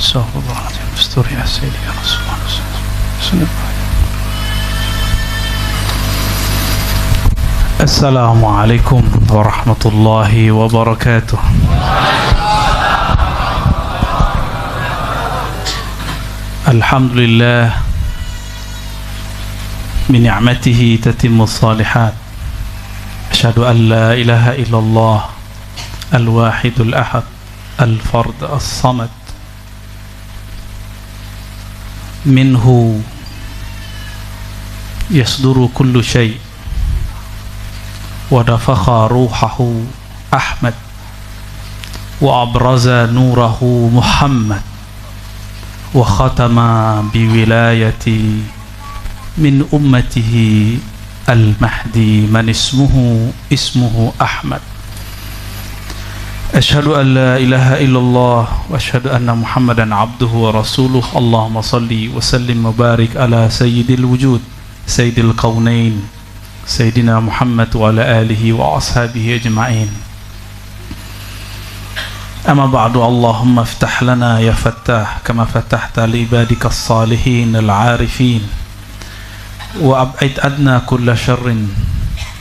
Astagfirullahaladzim. Astagfirullah ya Sayyidi ya Rasulullah. Assalamualaikum warahmatullahi wabarakatuh. Alhamdulillah min ni'matihi tatimmu shalihat. Asyhadu an la ilaha illallah al-wahidul ahad al-fard as-samad. Minhu yasduru kullu syai' wa nafakha ruhahu Ahmad wa abraza nurahu Muhammad wa khatama biwilayati min ummatihi al-mahdi man ismuhu Ahmad. Asyhadu an la ilaha illallah wa asyhadu anna Muhammadan abduhu wa rasuluh. Allahumma salli wa sallim wa barik ala sayyidil wujud sayyidil qawnain sayyidina Muhammad wa ala alihi wa ashabihi ajma'in. Amma ba'du, Allahumma iftah lana ya fattah kama fatahta li ibadika as-salihin al-arifin wa ab'id adna kulla syarrin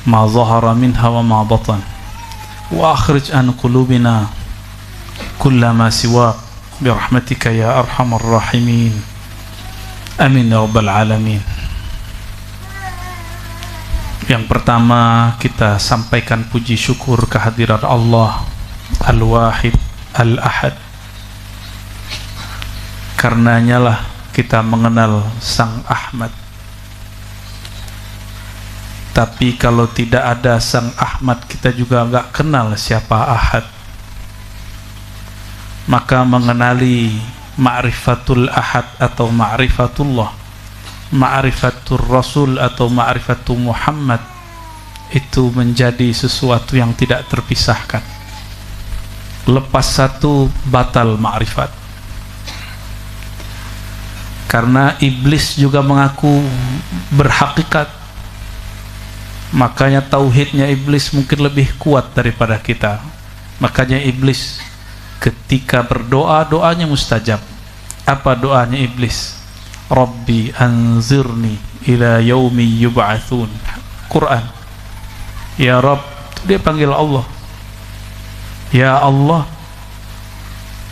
ma zahara minha wa ma batan wa akhrij an qulubina kulla ma siwa birahmatika ya arhamar rahimin. Amin ya rabbal alamin. Yang pertama, kita sampaikan puji syukur kehadirat Allah Al-Wahid Al-Ahad. Karenanya lah kita mengenal Sang Ahmad. Tapi kalau tidak ada Sang Ahmad, kita juga enggak kenal siapa Ahad. Maka mengenali ma'rifatul Ahad atau ma'rifatullah, ma'rifatul Rasul atau ma'rifatul Muhammad, itu menjadi sesuatu yang tidak terpisahkan. Lepas satu, batal ma'rifat. Karena iblis juga mengaku berhakikat. Makanya tauhidnya iblis mungkin lebih kuat daripada kita. Makanya iblis ketika berdoa, doanya mustajab. Apa doanya iblis? Rabbi anzirni ila yaumi yub'atsun. Quran. Ya Rabb, dia panggil Allah. Ya Allah,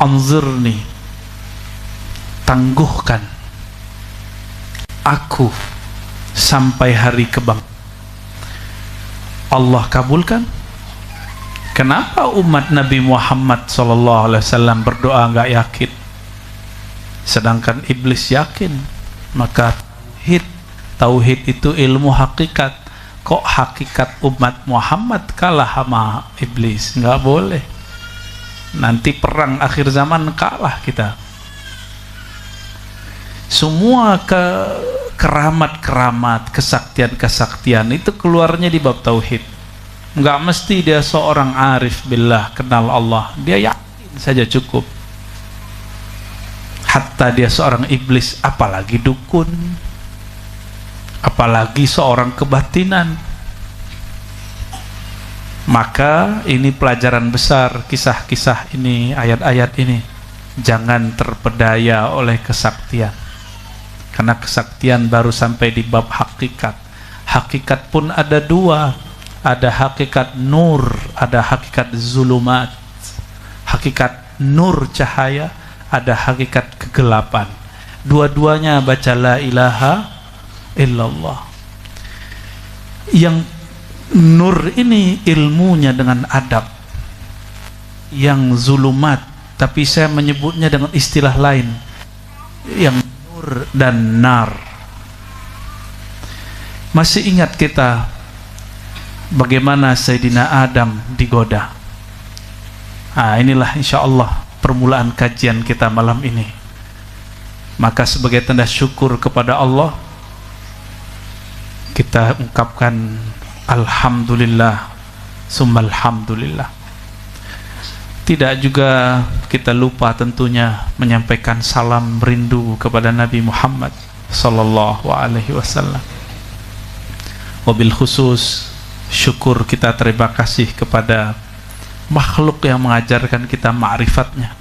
anzirni, tangguhkan aku sampai hari kebangkitan. Allah kabulkan. Kenapa umat Nabi Muhammad SAW berdoa enggak yakin, sedangkan iblis yakin? Maka tauhid itu ilmu hakikat. Kok hakikat umat Muhammad kalah sama iblis? Enggak boleh. Nanti perang akhir zaman kalah kita. Semua keramat-keramat, kesaktian-kesaktian itu keluarnya di bab tauhid. Enggak mesti dia seorang arif billah, kenal Allah. Dia yakin saja cukup. Hatta dia seorang iblis, apalagi dukun, apalagi seorang kebatinan. Maka ini pelajaran besar, kisah-kisah ini, ayat-ayat ini. Jangan terpedaya oleh kesaktian, karena kesaktian baru sampai di bab hakikat. Hakikat pun ada dua, ada hakikat nur, ada hakikat zulumat. Hakikat nur cahaya, ada hakikat kegelapan. Dua-duanya baca la ilaha illallah. Yang nur ini ilmunya dengan adab, yang zulumat, tapi saya menyebutnya dengan istilah lain, yang nur dan nar. Masih ingat kita bagaimana Sayyidina Adam digoda? Inilah insya Allah permulaan kajian kita malam ini. Maka sebagai tanda syukur kepada Allah, kita ungkapkan alhamdulillah summa alhamdulillah. Tidak juga kita lupa tentunya menyampaikan salam rindu kepada Nabi Muhammad sallallahu alaihi wasallam. Wabil khusus syukur kita, terima kasih kepada makhluk yang mengajarkan kita ma'rifatnya.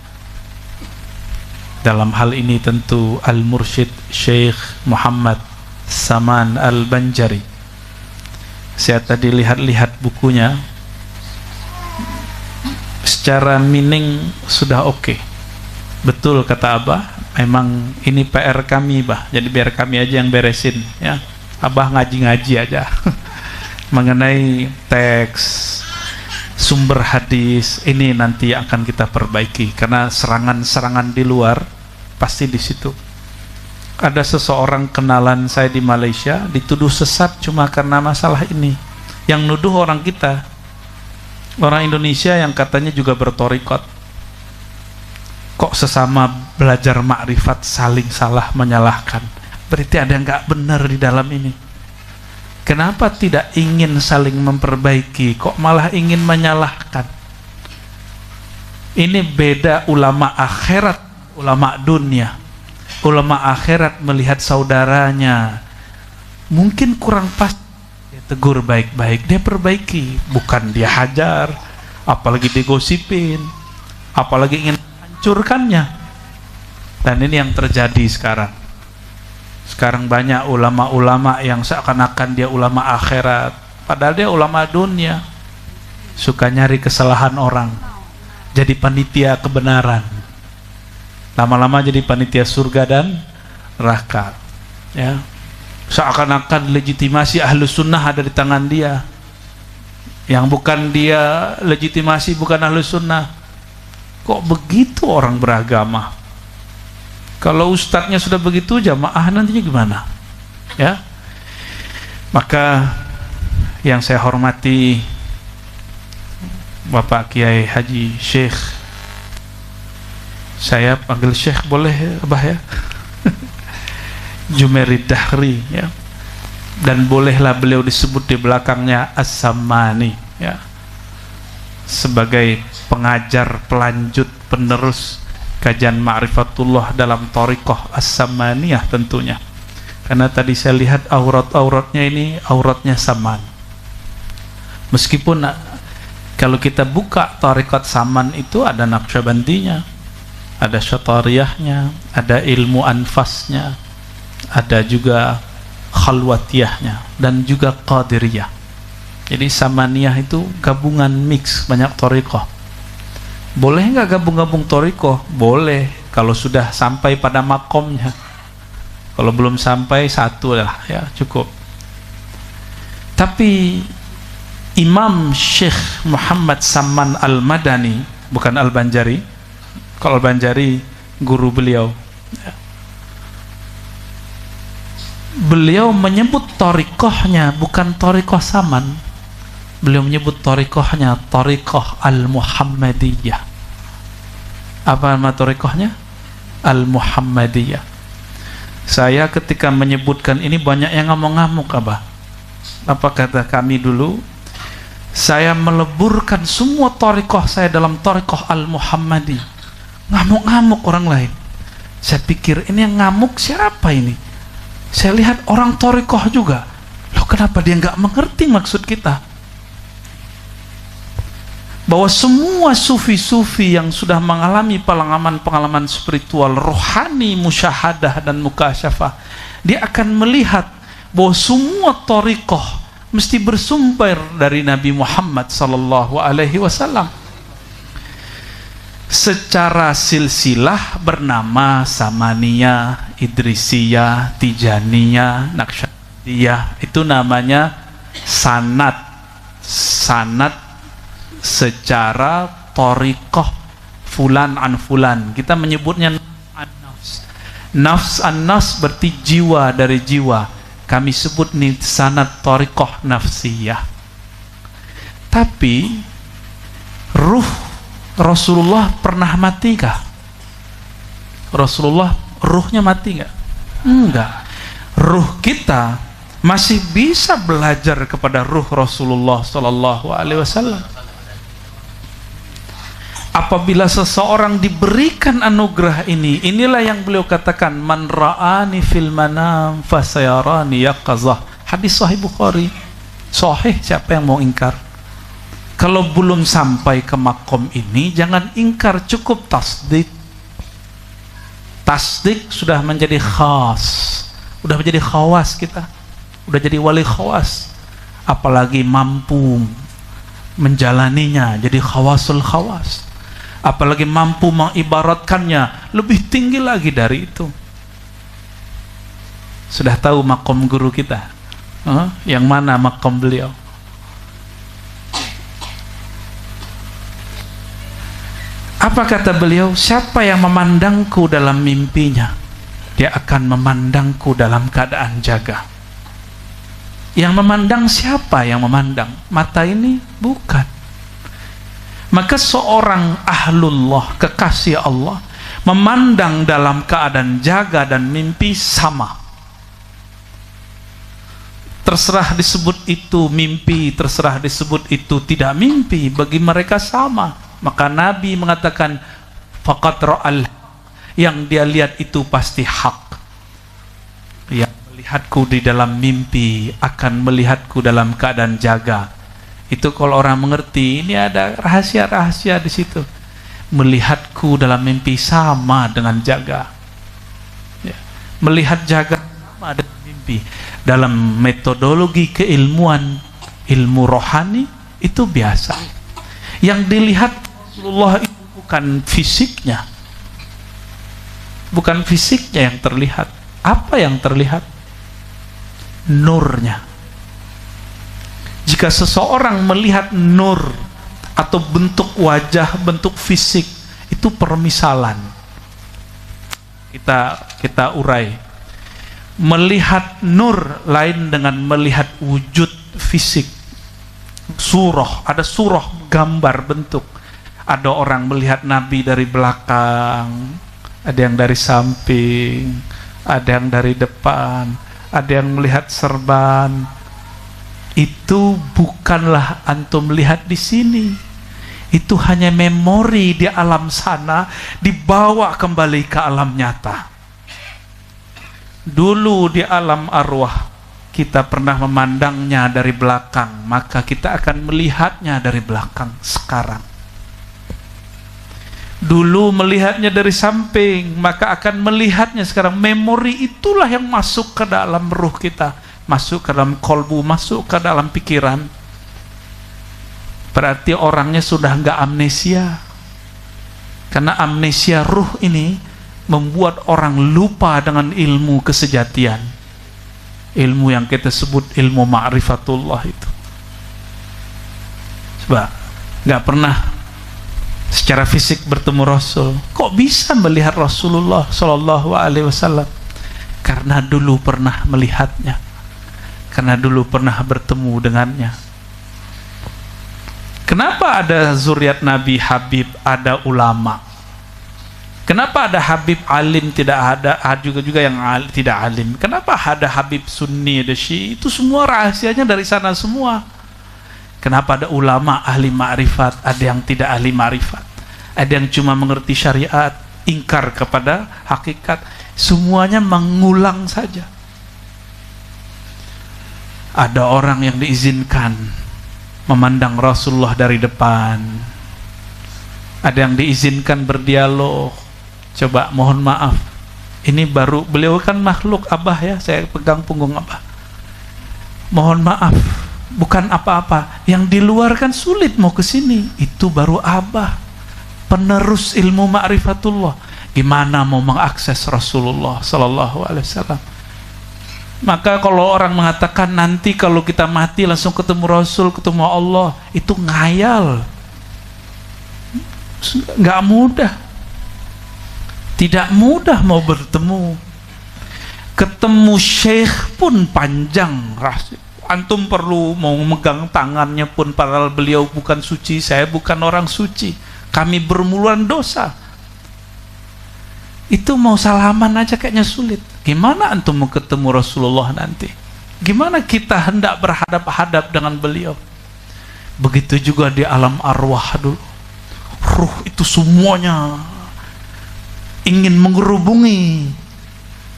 Dalam hal ini tentu Al-Mursyid Syekh Muhammad Saman Al-Banjari. Saya tadi lihat-lihat bukunya, secara meaning sudah oke. Betul kata Abah, memang ini PR kami, Bah. Jadi biar kami aja yang beresin, ya. Abah ngaji-ngaji aja mengenai teks, sumber hadis ini nanti akan kita perbaiki, karena serangan-serangan di luar pasti di situ. Ada seseorang kenalan saya di Malaysia dituduh sesat cuma karena masalah ini. Yang nuduh orang kita, orang Indonesia yang katanya juga bertorikot. Kok sesama belajar makrifat saling salah menyalahkan? Berarti ada yang nggak benar di dalam ini. Kenapa tidak ingin saling memperbaiki, kok malah ingin menyalahkan? Ini beda ulama akhirat, ulama dunia. Ulama akhirat melihat saudaranya mungkin kurang pas, dia tegur baik-baik, dia perbaiki, bukan dia hajar, apalagi digosipin, apalagi ingin hancurkannya. Dan ini yang terjadi sekarang. Sekarang banyak ulama-ulama yang seakan-akan dia ulama akhirat, padahal dia ulama dunia, suka nyari kesalahan orang, jadi panitia kebenaran. Lama-lama jadi panitia surga dan neraka, ya. Seakan-akan legitimasi ahlus sunnah ada di tangan dia. Yang bukan dia legitimasi bukan ahlus sunnah. Kok begitu orang beragama? Kalau ustadznya sudah begitu, jamaah nantinya gimana? Ya. Maka yang saya hormati Bapak Kiai Haji Syekh, saya panggil Syekh boleh Abah ya? Jumerid Dahri, ya. Dan bolehlah beliau disebut di belakangnya As-Samani, ya. Sebagai pengajar, pelanjut, penerus kajian Ma'rifatullah dalam Thariqah As-Samaniyah tentunya. Karena tadi saya lihat aurat-auratnya ini auratnya saman. Meskipun kalau kita buka Thariqat Saman itu ada Naqsyabandinya, ada Syatariyahnya, ada ilmu anfasnya, ada juga khalwatiyahnya, dan juga qadiriyah. Jadi Samaniyah itu gabungan mix banyak thariqah. Boleh nggak gabung-gabung thariqah? Boleh, kalau sudah sampai pada makomnya. Kalau belum sampai satu lah, ya cukup. Tapi Imam Syekh Muhammad Saman Al-Madani, bukan Al-Banjari. Kalau Al-Banjari guru beliau, ya. Beliau menyebut thariqahnya bukan thariqah Saman. Beliau menyebut thariqahnya thariqah Al-Muhammadiyah. Apa nama thariqahnya? Al-Muhammadiyah. Saya ketika menyebutkan ini banyak yang ngamuk-ngamuk, Abah. Apa kata kami dulu? Saya meleburkan semua thariqah saya dalam thariqah Al-Muhammadiyah. Ngamuk-ngamuk orang lain. Saya pikir ini yang ngamuk siapa ini? Saya lihat orang thariqah juga. Loh, kenapa dia nggak mengerti maksud kita? Bahwa semua sufi-sufi yang sudah mengalami pengalaman spiritual, rohani, musyahadah dan mukasyafah, dia akan melihat bahwa semua thariqah mesti bersumber dari Nabi Muhammad sallallahu alaihi wasallam. Secara silsilah bernama Samaniyah, Idrisiyah, Tijaniyah, Naqsyabandiyah. Itu namanya sanad. Sanad secara thariqah fulan an fulan. Kita menyebutnya an-nafs. Nafs an-nafs berarti jiwa dari jiwa. Kami sebut nih sanad thariqah nafsiyah. Tapi ruh Rasulullah pernah mati kah? Rasulullah ruhnya mati nggak? Enggak. Ruh kita masih bisa belajar kepada ruh Rasulullah Sallallahu Alaihi Wasallam. Apabila seseorang diberikan anugerah ini, inilah yang beliau katakan, man ra'ani fil manam fasayarani yaqazah. Hadis Sahih Bukhari. Sahih, siapa yang mau ingkar? Kalau belum sampai ke makom ini, jangan ingkar, cukup tasdik. Tasdik sudah menjadi khas, udah menjadi khawas kita, udah jadi wali khawas. Apalagi mampu menjalaninya jadi khawasul khawas, apalagi mampu mengibaratkannya lebih tinggi lagi dari itu. Sudah tahu makom guru kita, yang mana makom beliau? Apa kata beliau? Siapa yang memandangku dalam mimpinya, dia akan memandangku dalam keadaan jaga. Yang memandang siapa yang memandang? Mata ini? Bukan. Maka seorang ahlullah, kekasih Allah, memandang dalam keadaan jaga dan mimpi sama. Terserah disebut itu mimpi, terserah disebut itu tidak mimpi, bagi mereka sama. Maka Nabi mengatakan faqad ra'al, yang dia lihat itu pasti hak. Yang melihatku di dalam mimpi akan melihatku dalam keadaan jaga. Itu kalau orang mengerti, ini ada rahasia-rahasia di situ. Melihatku dalam mimpi sama dengan jaga. Ya. Melihat jaga sama dengan mimpi. Dalam metodologi keilmuan, ilmu rohani itu biasa. Yang dilihat Rasulullah itu bukan fisiknya, bukan fisiknya yang terlihat. Apa yang terlihat? Nurnya. Jika seseorang melihat nur atau bentuk wajah, bentuk fisik, itu permisalan. Kita urai. Melihat nur lain dengan melihat wujud fisik. Surah, ada surah, gambar bentuk. Ada orang melihat Nabi dari belakang, ada yang dari samping, ada yang dari depan, ada yang melihat serban. Itu bukanlah antum lihat di sini. Itu hanya memori di alam sana, dibawa kembali ke alam nyata. Dulu di alam arwah kita pernah memandangnya dari belakang, maka kita akan melihatnya dari belakang sekarang. Dulu melihatnya dari samping, maka akan melihatnya sekarang. Memori itulah yang masuk ke dalam ruh kita, masuk ke dalam kolbu, masuk ke dalam pikiran. Berarti orangnya sudah enggak amnesia. Karena amnesia ruh ini membuat orang lupa dengan ilmu kesejatian. Ilmu yang kita sebut ilmu ma'rifatullah itu. Sebab enggak pernah secara fisik bertemu Rasul. Kok bisa melihat Rasulullah Sallallahu Alaihi Wasallam? Karena dulu pernah melihatnya, karena dulu pernah bertemu dengannya. Kenapa ada zuriat Nabi Habib, ada ulama? Kenapa ada Habib alim, tidak ada juga yang tidak alim? Kenapa ada Habib Sunni, ada Syi'i? Itu semua rahasianya dari sana semua. Kenapa ada ulama ahli ma'rifat, ada yang tidak ahli ma'rifat, ada yang cuma mengerti syariat, ingkar kepada hakikat. Semuanya mengulang saja. Ada orang yang diizinkan memandang Rasulullah dari depan, ada yang diizinkan berdialog. Coba mohon maaf, ini baru, beliau kan makhluk Abah ya, saya pegang punggung Abah. Mohon maaf, bukan apa-apa. Yang di luar kan sulit mau ke sini. Itu baru Abah, penerus ilmu ma'rifatullah. Gimana mau mengakses Rasulullah Sallallahu Alaihi Wasallam? Maka kalau orang mengatakan nanti kalau kita mati langsung ketemu Rasul, ketemu Allah, itu ngayal. Nggak mudah. Tidak mudah mau bertemu. Ketemu syekh pun panjang. Antum perlu mau megang tangannya pun, padahal beliau bukan suci, saya bukan orang suci, kami bermuluan dosa. Itu mau salaman aja kayaknya sulit. Gimana antum mau ketemu Rasulullah nanti? Gimana kita hendak berhadap-hadap dengan beliau? Begitu juga di alam arwah dulu. Ruh itu semuanya ingin mengerubungi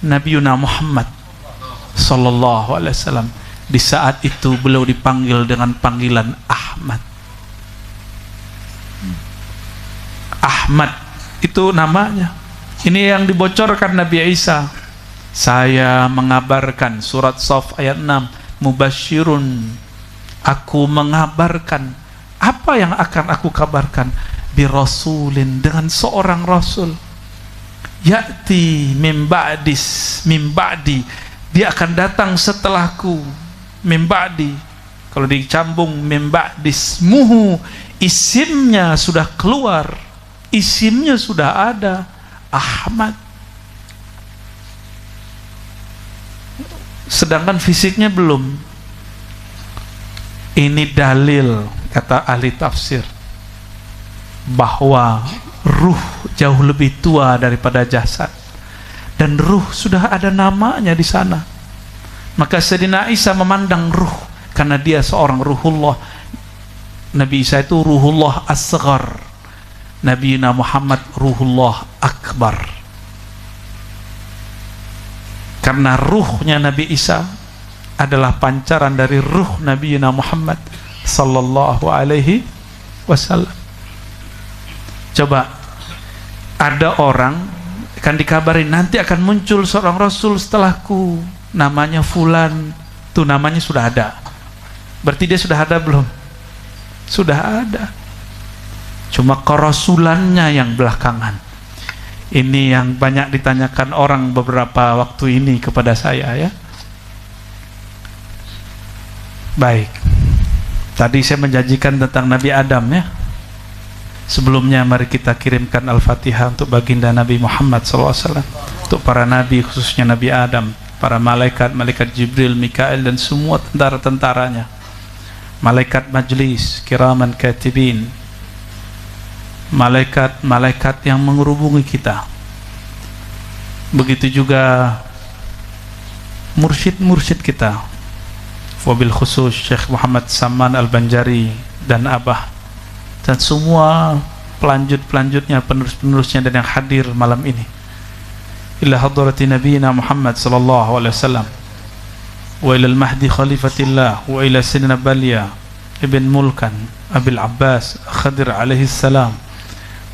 Nabiuna Muhammad Sallallahu Alaihi Wasallam. Di saat itu beliau dipanggil dengan panggilan Ahmad. Ahmad itu namanya. Ini yang dibocorkan Nabi Isa. Saya mengabarkan, surat Shaf ayat 6, mubasyirun, aku mengabarkan. Apa yang akan aku kabarkan? Birasulin, dengan seorang rasul, ya'ti min ba'di, dia akan datang setelahku, min ba'di. Kalau dicambung min ba'di ismuhu, isimnya sudah keluar, isimnya sudah ada, Ahmad. Sedangkan fisiknya belum. Ini dalil, kata ahli tafsir, bahwa ruh jauh lebih tua daripada jasad, dan ruh sudah ada namanya di sana. Maka Sayyidina Isa memandang ruh karena dia seorang ruhullah. Nabi Isa itu ruhullah asghar, Nabi Muhammad ruhullah akbar. Karena ruhnya Nabi Isa adalah pancaran dari ruh Nabi Muhammad sallallahu alaihi wasallam. Coba, ada orang akan dikabari nanti akan muncul seorang rasul setelahku, namanya fulan. Tuh namanya sudah ada. Berarti dia sudah ada belum? Sudah ada. Cuma kerasulannya yang belakangan. Ini yang banyak ditanyakan orang beberapa waktu ini kepada saya, ya. Baik. Tadi saya menjanjikan tentang Nabi Adam, ya. Sebelumnya mari kita kirimkan Al-Fatihah untuk baginda Nabi Muhammad SAW, untuk para nabi, khususnya Nabi Adam, para malaikat, malaikat Jibril, Mikael, dan semua tentara-tentaranya, malaikat majlis, kiraman katibin, malaikat-malaikat yang menghubungi kita. Begitu juga mursyid-mursyid kita, wabil khusus Syekh Muhammad Saman Al-Banjari dan Abah, dan semua pelanjut-pelanjutnya, penerus-penerusnya, dan yang hadir malam ini. Ila hadrati nabiyina Muhammad sallallahu alaihi wasallam, wa ila al-mahdi khalifatillah, wa ila sayyidina Balya ibn Mulkan Abil Abbas Khadir alaihi salam,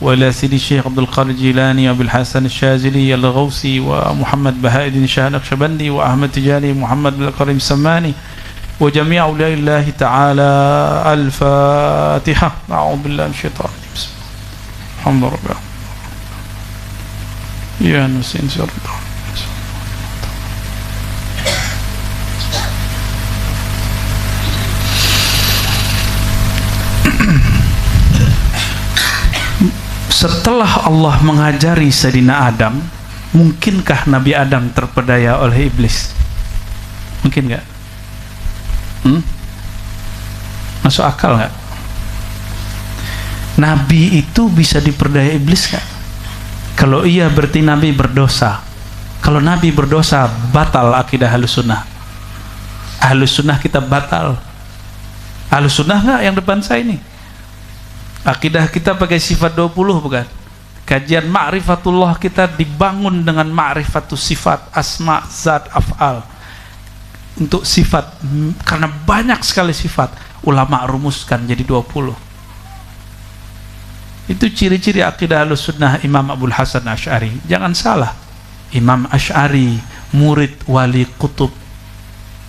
wa ila Sidi Syekh Abdul Qadir Jilani, Abil Hasan Syazili Al-Ghawsi, wa Muhammad Bahauddin Shah Naqsyabandi, wa Ahmad Tijani, Muhammad bin Karim Samani, wa jami' awliya'illahi ta'ala. Al-Fatihah. A'udzu billahi minasyaitonir rajim. Alhamdulillah. Ya nusin syarra. Setelah Allah mengajari Sayyidina Adam, mungkinkah Nabi Adam terpedaya oleh iblis? Mungkin nggak? Masuk akal nggak? Nabi itu bisa diperdaya iblis nggak? Kalau iya berarti Nabi berdosa. Kalau Nabi berdosa, batal akidah Ahlus Sunnah. Ahlus Sunnah kita batal. Ahlus Sunnah nggak yang depan saya ini? Akidah kita pakai sifat 20, bukan? Kajian ma'rifatullah kita dibangun dengan ma'rifatus sifat, asma, zat, af'al. Untuk sifat, karena banyak sekali sifat, ulama rumuskan jadi 20. Itu ciri-ciri akidah Ahlussunnah Imam Abul Hasan Asy'ari. Jangan salah, Imam Asy'ari murid Wali Qutub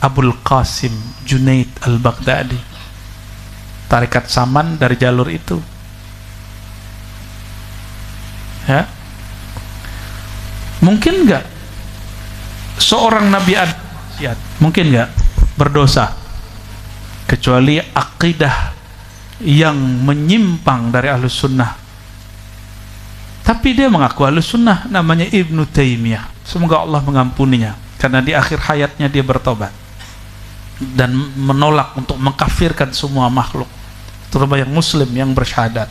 Abul Qasim Junaid Al-Baghdadi, Tarekat Saman dari jalur itu, ya. Mungkin nggak seorang Nabi Adam mungkin nggak berdosa kecuali akidah yang menyimpang dari Ahlus Sunnah? Tapi dia mengaku Ahlus Sunnah, namanya Ibnu Taimiyah. Semoga Allah mengampuninya, karena di akhir hayatnya dia bertobat dan menolak untuk mengkafirkan semua makhluk, terutama yang muslim yang bersyahadat.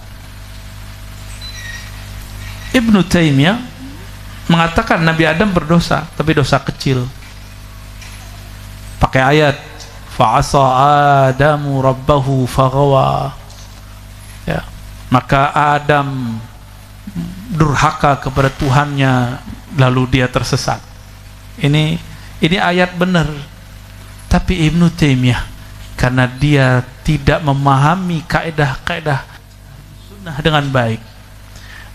Ibnu Taimiyah mengatakan Nabi Adam berdosa, tapi dosa kecil. Pakai ayat fa'asa Adamu rabbahu faghawa, ya, maka Adam durhaka kepada Tuhannya lalu dia tersesat. Ini ayat benar. Tapi Ibnu Taimiyah, karena dia tidak memahami kaidah-kaidah sunnah dengan baik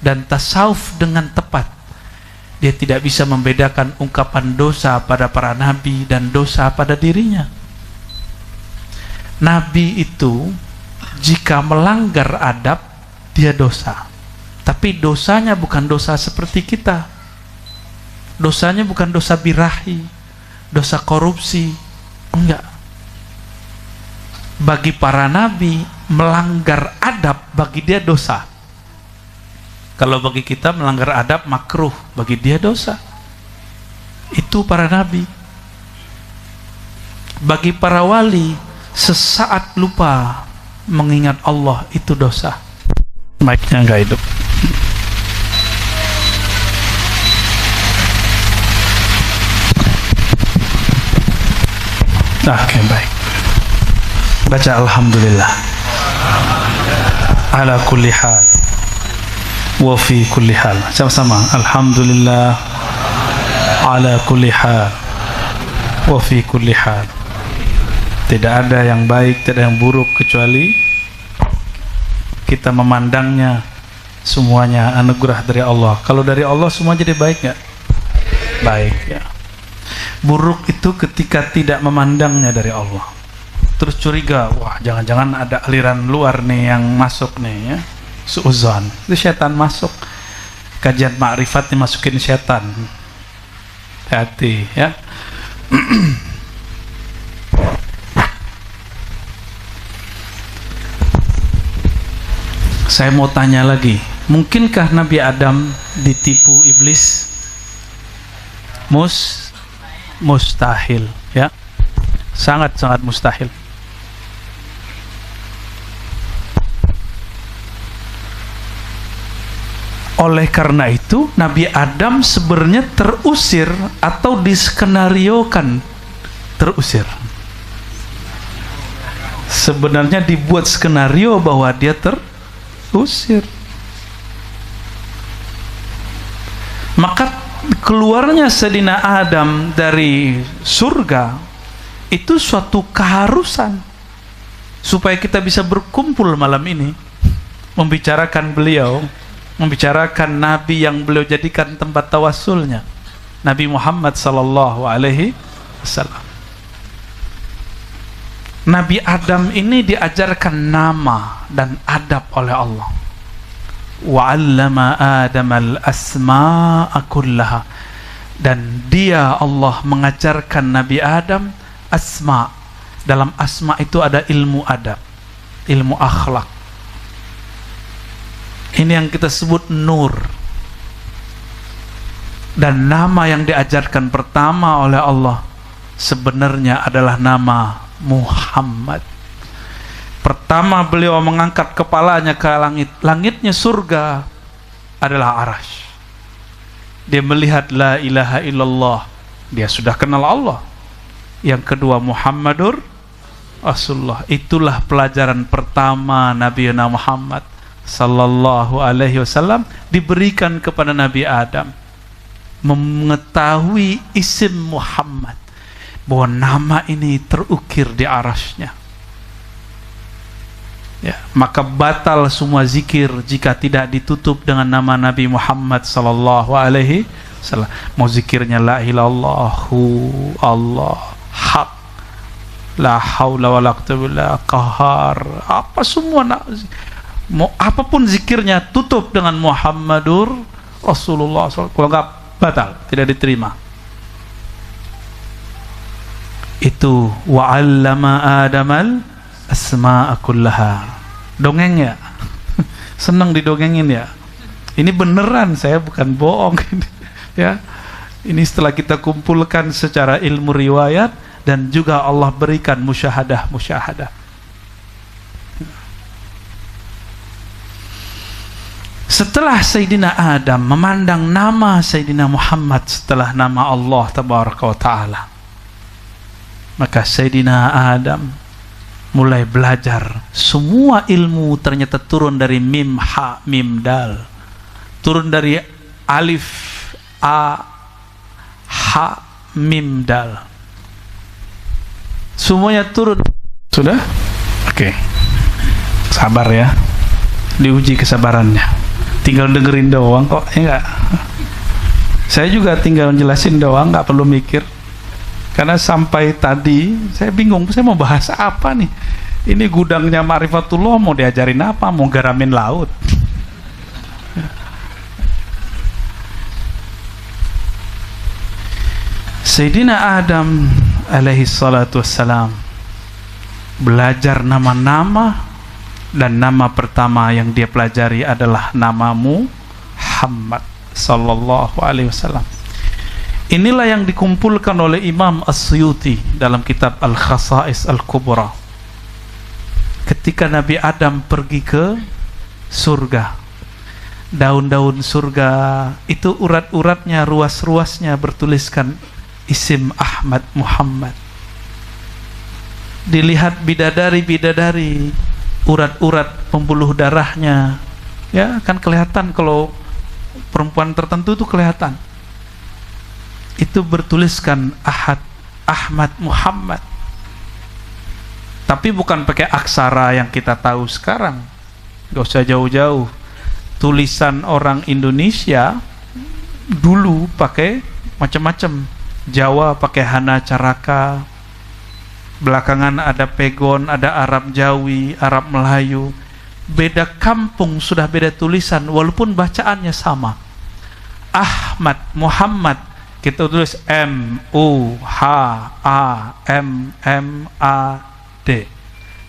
dan tasawuf dengan tepat, Dia tidak bisa membedakan ungkapan dosa pada para nabi dan dosa pada dirinya. Nabi itu jika melanggar adab, dia dosa. Tapi dosanya bukan dosa seperti kita. Dosanya bukan dosa birahi, dosa korupsi. Enggak. Bagi para nabi, melanggar adab bagi dia dosa. Kalau bagi kita melanggar adab makruh, bagi dia dosa. Itu para nabi. Bagi para wali, sesaat lupa mengingat Allah itu dosa. Mic-nya nggak hidup. Oke, baik. Baca alhamdulillah. Ala kulli hal. Wa fi kulli hal. Sama-sama. Alhamdulillah ala kulli hal wa fi kulli hal. Tidak ada yang baik, tidak ada yang buruk kecuali kita memandangnya semuanya anugerah dari Allah. Kalau dari Allah semua jadi baik nggak? Baik ya. Buruk itu ketika tidak memandangnya dari Allah. Terus curiga, wah jangan-jangan ada aliran luar nih yang masuk nih ya. Suuzon, itu setan masuk. Kajian makrifat dimasukin setan. Hati ya. Saya mau tanya lagi, mungkinkah Nabi Adam ditipu iblis? Mustahil ya. Sangat-sangat mustahil. Oleh karena itu Nabi Adam sebenarnya terusir atau diskenariokan terusir. Sebenarnya dibuat skenario bahwa dia terusir. Maka keluarnya Sayyidina Adam dari surga itu suatu keharusan supaya kita bisa berkumpul malam ini membicarakan beliau, membicarakan Nabi yang beliau jadikan tempat tawassulnya, Nabi Muhammad sallallahu alaihi wasallam. Nabi Adam ini diajarkan nama dan adab oleh Allah. Wa 'allama Adam al-asma'a kullaha. Dan dia Allah mengajarkan Nabi Adam asma. Dalam asma itu ada ilmu adab, ilmu akhlak. Ini yang kita sebut nur. Dan nama yang diajarkan pertama oleh Allah sebenarnya adalah nama Muhammad. Pertama beliau mengangkat kepalanya ke langit. Langitnya surga adalah Arasy. Dia melihat la ilaha illallah. Dia sudah kenal Allah. Yang kedua Muhammadur Rasulullah. Itulah pelajaran pertama Nabi Muhammad sallallahu alaihi wasallam diberikan kepada Nabi Adam, mengetahui isim Muhammad, bahwa nama ini terukir di arasy-Nya ya. Maka batal semua zikir jika tidak ditutup dengan nama Nabi Muhammad sallallahu alaihi wasallam. Mau zikirnya la ilallahu Allah haq, la haula wala quwwata illa qahar, apa semua mau apapun zikirnya tutup dengan Muhammadur Rasulullah SAW. Kalau enggak batal, tidak diterima. Itu wa 'allama Adamal asma'a kullaha. Dongeng ya. Senang didongengin ya. Ini beneran, saya bukan bohong ya. Ini setelah kita kumpulkan secara ilmu riwayat dan juga Allah berikan musyahadah. Setelah Sayyidina Adam memandang nama Sayyidina Muhammad setelah nama Allah Tabaraka wa Ta'ala, maka Sayyidina Adam mulai belajar. Semua ilmu ternyata turun dari mim ha mim dal, turun dari alif a ha mim dal, semuanya turun. Sudah? Oke. Sabar ya, diuji kesabarannya. Tinggal dengerin doang kok, ya enggak? Saya juga tinggal jelasin doang, nggak perlu mikir. Karena sampai tadi saya bingung, saya mau bahas apa nih? Ini gudangnya Ma'rifatullah, mau diajarin apa? Mau garamin laut? Sayyidina Adam alaihi salatu wassalam belajar nama-nama, dan nama pertama yang dia pelajari adalah nama Muhammad sallallahu alaihi wasallam. Inilah yang dikumpulkan oleh Imam As-Suyuti dalam kitab Al-Khasa'is Al-Kubra. Ketika Nabi Adam pergi ke surga, daun-daun surga itu urat-uratnya, ruas-ruasnya bertuliskan isim Ahmad Muhammad. Dilihat bidadari-bidadari, urat-urat pembuluh darahnya, ya kan kelihatan. Kalau perempuan tertentu itu kelihatan, itu bertuliskan Ahmad Muhammad. Tapi bukan pakai aksara yang kita tahu sekarang, gak usah jauh-jauh. Tulisan orang Indonesia dulu pakai macam-macam. Jawa pakai Hana Caraka, belakangan ada Pegon, ada Arab Jawi, Arab Melayu. Beda kampung sudah beda tulisan, walaupun bacaannya sama. Ahmad Muhammad kita tulis M-U-H-A-M-M-A-D,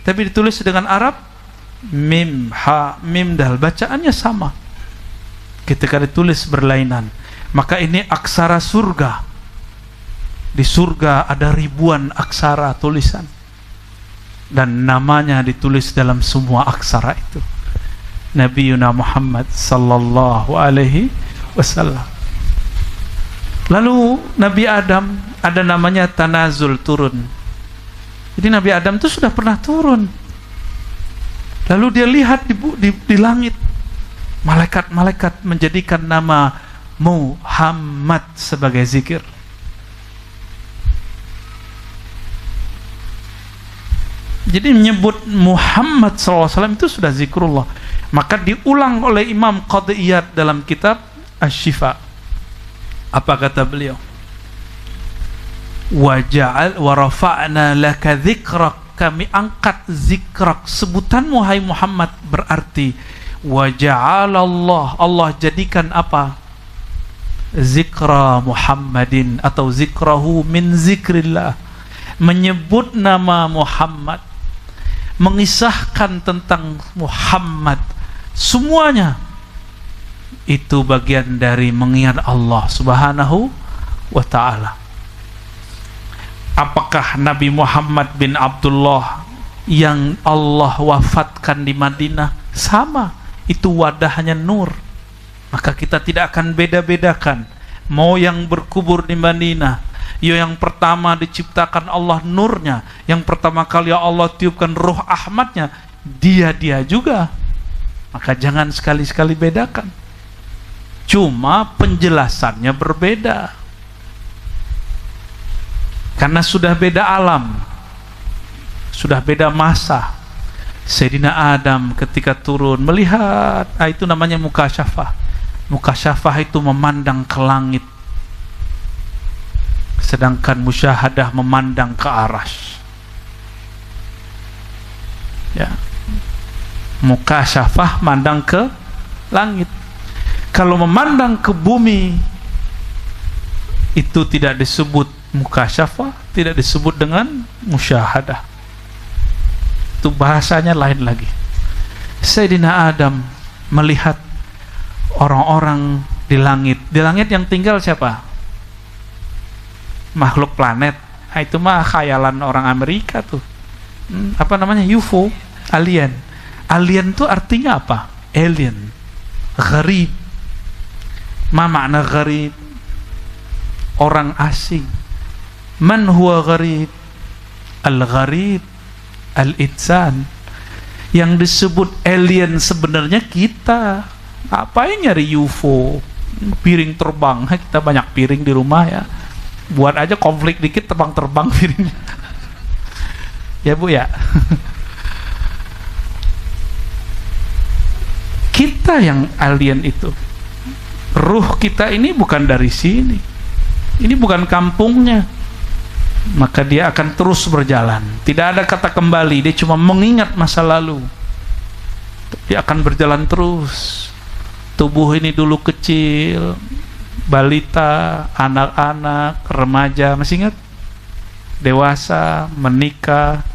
tapi ditulis dengan Arab Mim Ha Mim Dal, bacaannya sama. Ketika ditulis berlainan, maka ini aksara surga. Di surga ada ribuan aksara tulisan, dan namanya ditulis dalam semua aksara itu, Nabiuna Muhammad sallallahu alaihi wasallam. Lalu Nabi Adam ada namanya tanazul, turun. Jadi Nabi Adam itu sudah pernah turun. Lalu dia lihat di langit, malaikat-malaikat menjadikan nama Muhammad sebagai zikir. Jadi menyebut Muhammad SAW itu sudah zikrullah. Maka diulang oleh Imam Qadhi Iyad dalam kitab Asy-Syifa. Apa kata beliau? Waja'al wa rafa'na laka dzikrak, kami angkat zikrak, sebutanmu hai Muhammad, berarti waja'alallah, Allah jadikan apa? Zikra Muhammadin, atau zikrahu min zikrillah. Menyebut nama Muhammad, mengisahkan tentang Muhammad, semuanya itu bagian dari mengingat Allah Subhanahu wa ta'ala. Apakah Nabi Muhammad bin Abdullah yang Allah wafatkan di Madinah? Sama, itu wadahnya nur. Maka kita tidak akan beda-bedakan, mau yang berkubur di Madinah, yang pertama diciptakan Allah nurnya, yang pertama kali Allah tiupkan ruh Ahmadnya, dia juga. Maka jangan sekali-sekali bedakan. Cuma penjelasannya berbeda, karena sudah beda alam, sudah beda masa. Sayyidina Adam ketika turun melihat, itu namanya mukasyafah. Mukasyafah itu memandang ke langit, sedangkan musyahadah memandang ke arsy. Ya. Mukasyafah mandang ke langit. Kalau memandang ke bumi itu tidak disebut mukasyafah, tidak disebut dengan musyahadah. Itu bahasanya lain lagi. Sayyidina Adam melihat orang-orang di langit. Di langit yang tinggal siapa? Makhluk planet. Itu mah khayalan orang Amerika tuh. Apa namanya? UFO, alien. Alien tuh artinya apa? Alien. Gharib. Ma makna gharib? Orang asing. Man huwa gharib? Al-gharib al-insan. Yang disebut alien sebenarnya kita. Ngapain nyari UFO? Piring terbang. Kita banyak piring di rumah ya. Buat aja konflik dikit, terbang-terbang piringnya. Ya Bu ya. Kita yang alien itu. ruh kita ini bukan dari sini, ini bukan kampungnya, maka dia akan terus berjalan. Tidak ada kata kembali, dia cuma mengingat masa lalu. Dia akan berjalan terus. Tubuh ini dulu kecil, balita, anak-anak, remaja, masih ingat? Dewasa, menikah,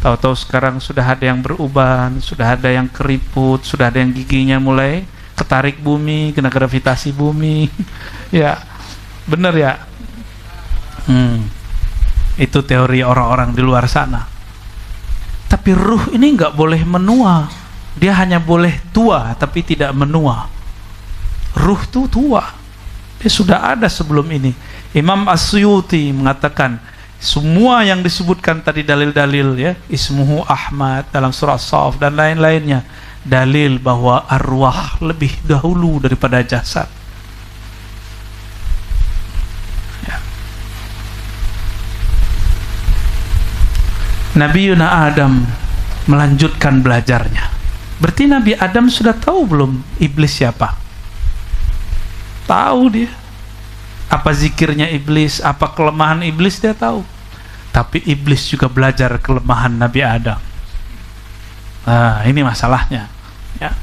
tahu-tahu sekarang sudah ada yang beruban, sudah ada yang keriput, sudah ada yang giginya mulai ketarik bumi, kena gravitasi bumi. Ya, benar ya. Itu teori orang-orang di luar sana. Tapi ruh ini nggak boleh menua. Dia hanya boleh tua, tapi tidak menua. Ruh itu tua. Dia sudah ada sebelum ini. Imam As-Suyuti mengatakan, semua yang disebutkan tadi dalil-dalil ya, Ismuhu Ahmad dalam surah As-Saff dan lain-lainnya, dalil bahwa arwah lebih dahulu daripada jasad. Ya. Nabi Yuna Adam melanjutkan belajarnya. Berarti Nabi Adam sudah tahu belum iblis siapa? Tahu dia. Apa zikirnya iblis, apa kelemahan iblis dia tahu. Tapi iblis juga belajar kelemahan Nabi Adam. Nah, ini masalahnya. Ya.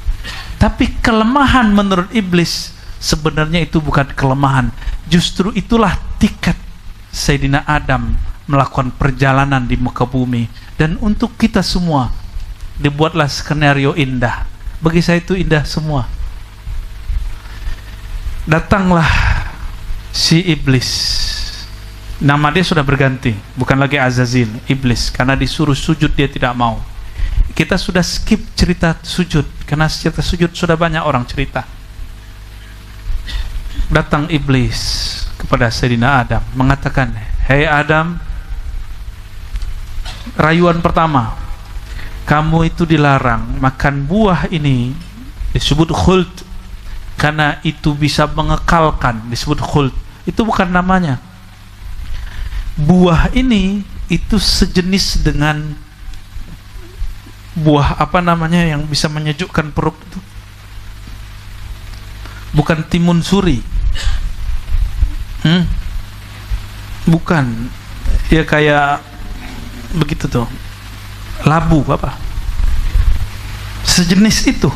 Tapi kelemahan menurut iblis sebenarnya itu bukan kelemahan. Justru itulah tiket Sayyidina Adam melakukan perjalanan di muka bumi. Dan untuk kita semua dibuatlah skenario indah. Bagi saya itu indah semua. Datanglah si iblis. Nama dia sudah berganti, bukan lagi Azazil, iblis. Karena disuruh sujud dia tidak mau. Kita sudah skip cerita sujud, karena cerita sujud sudah banyak orang cerita. Datang iblis kepada Sayyidina Adam, mengatakan, "Hei Adam, rayuan pertama, kamu itu dilarang makan buah ini, disebut khuld, karena itu bisa mengekalkan, disebut khuld. Itu bukan namanya. Buah ini itu sejenis dengan buah apa namanya yang bisa menyejukkan perut itu. Bukan timun suri. Bukan. Ya kayak begitu tuh. Labu apa? Sejenis itu.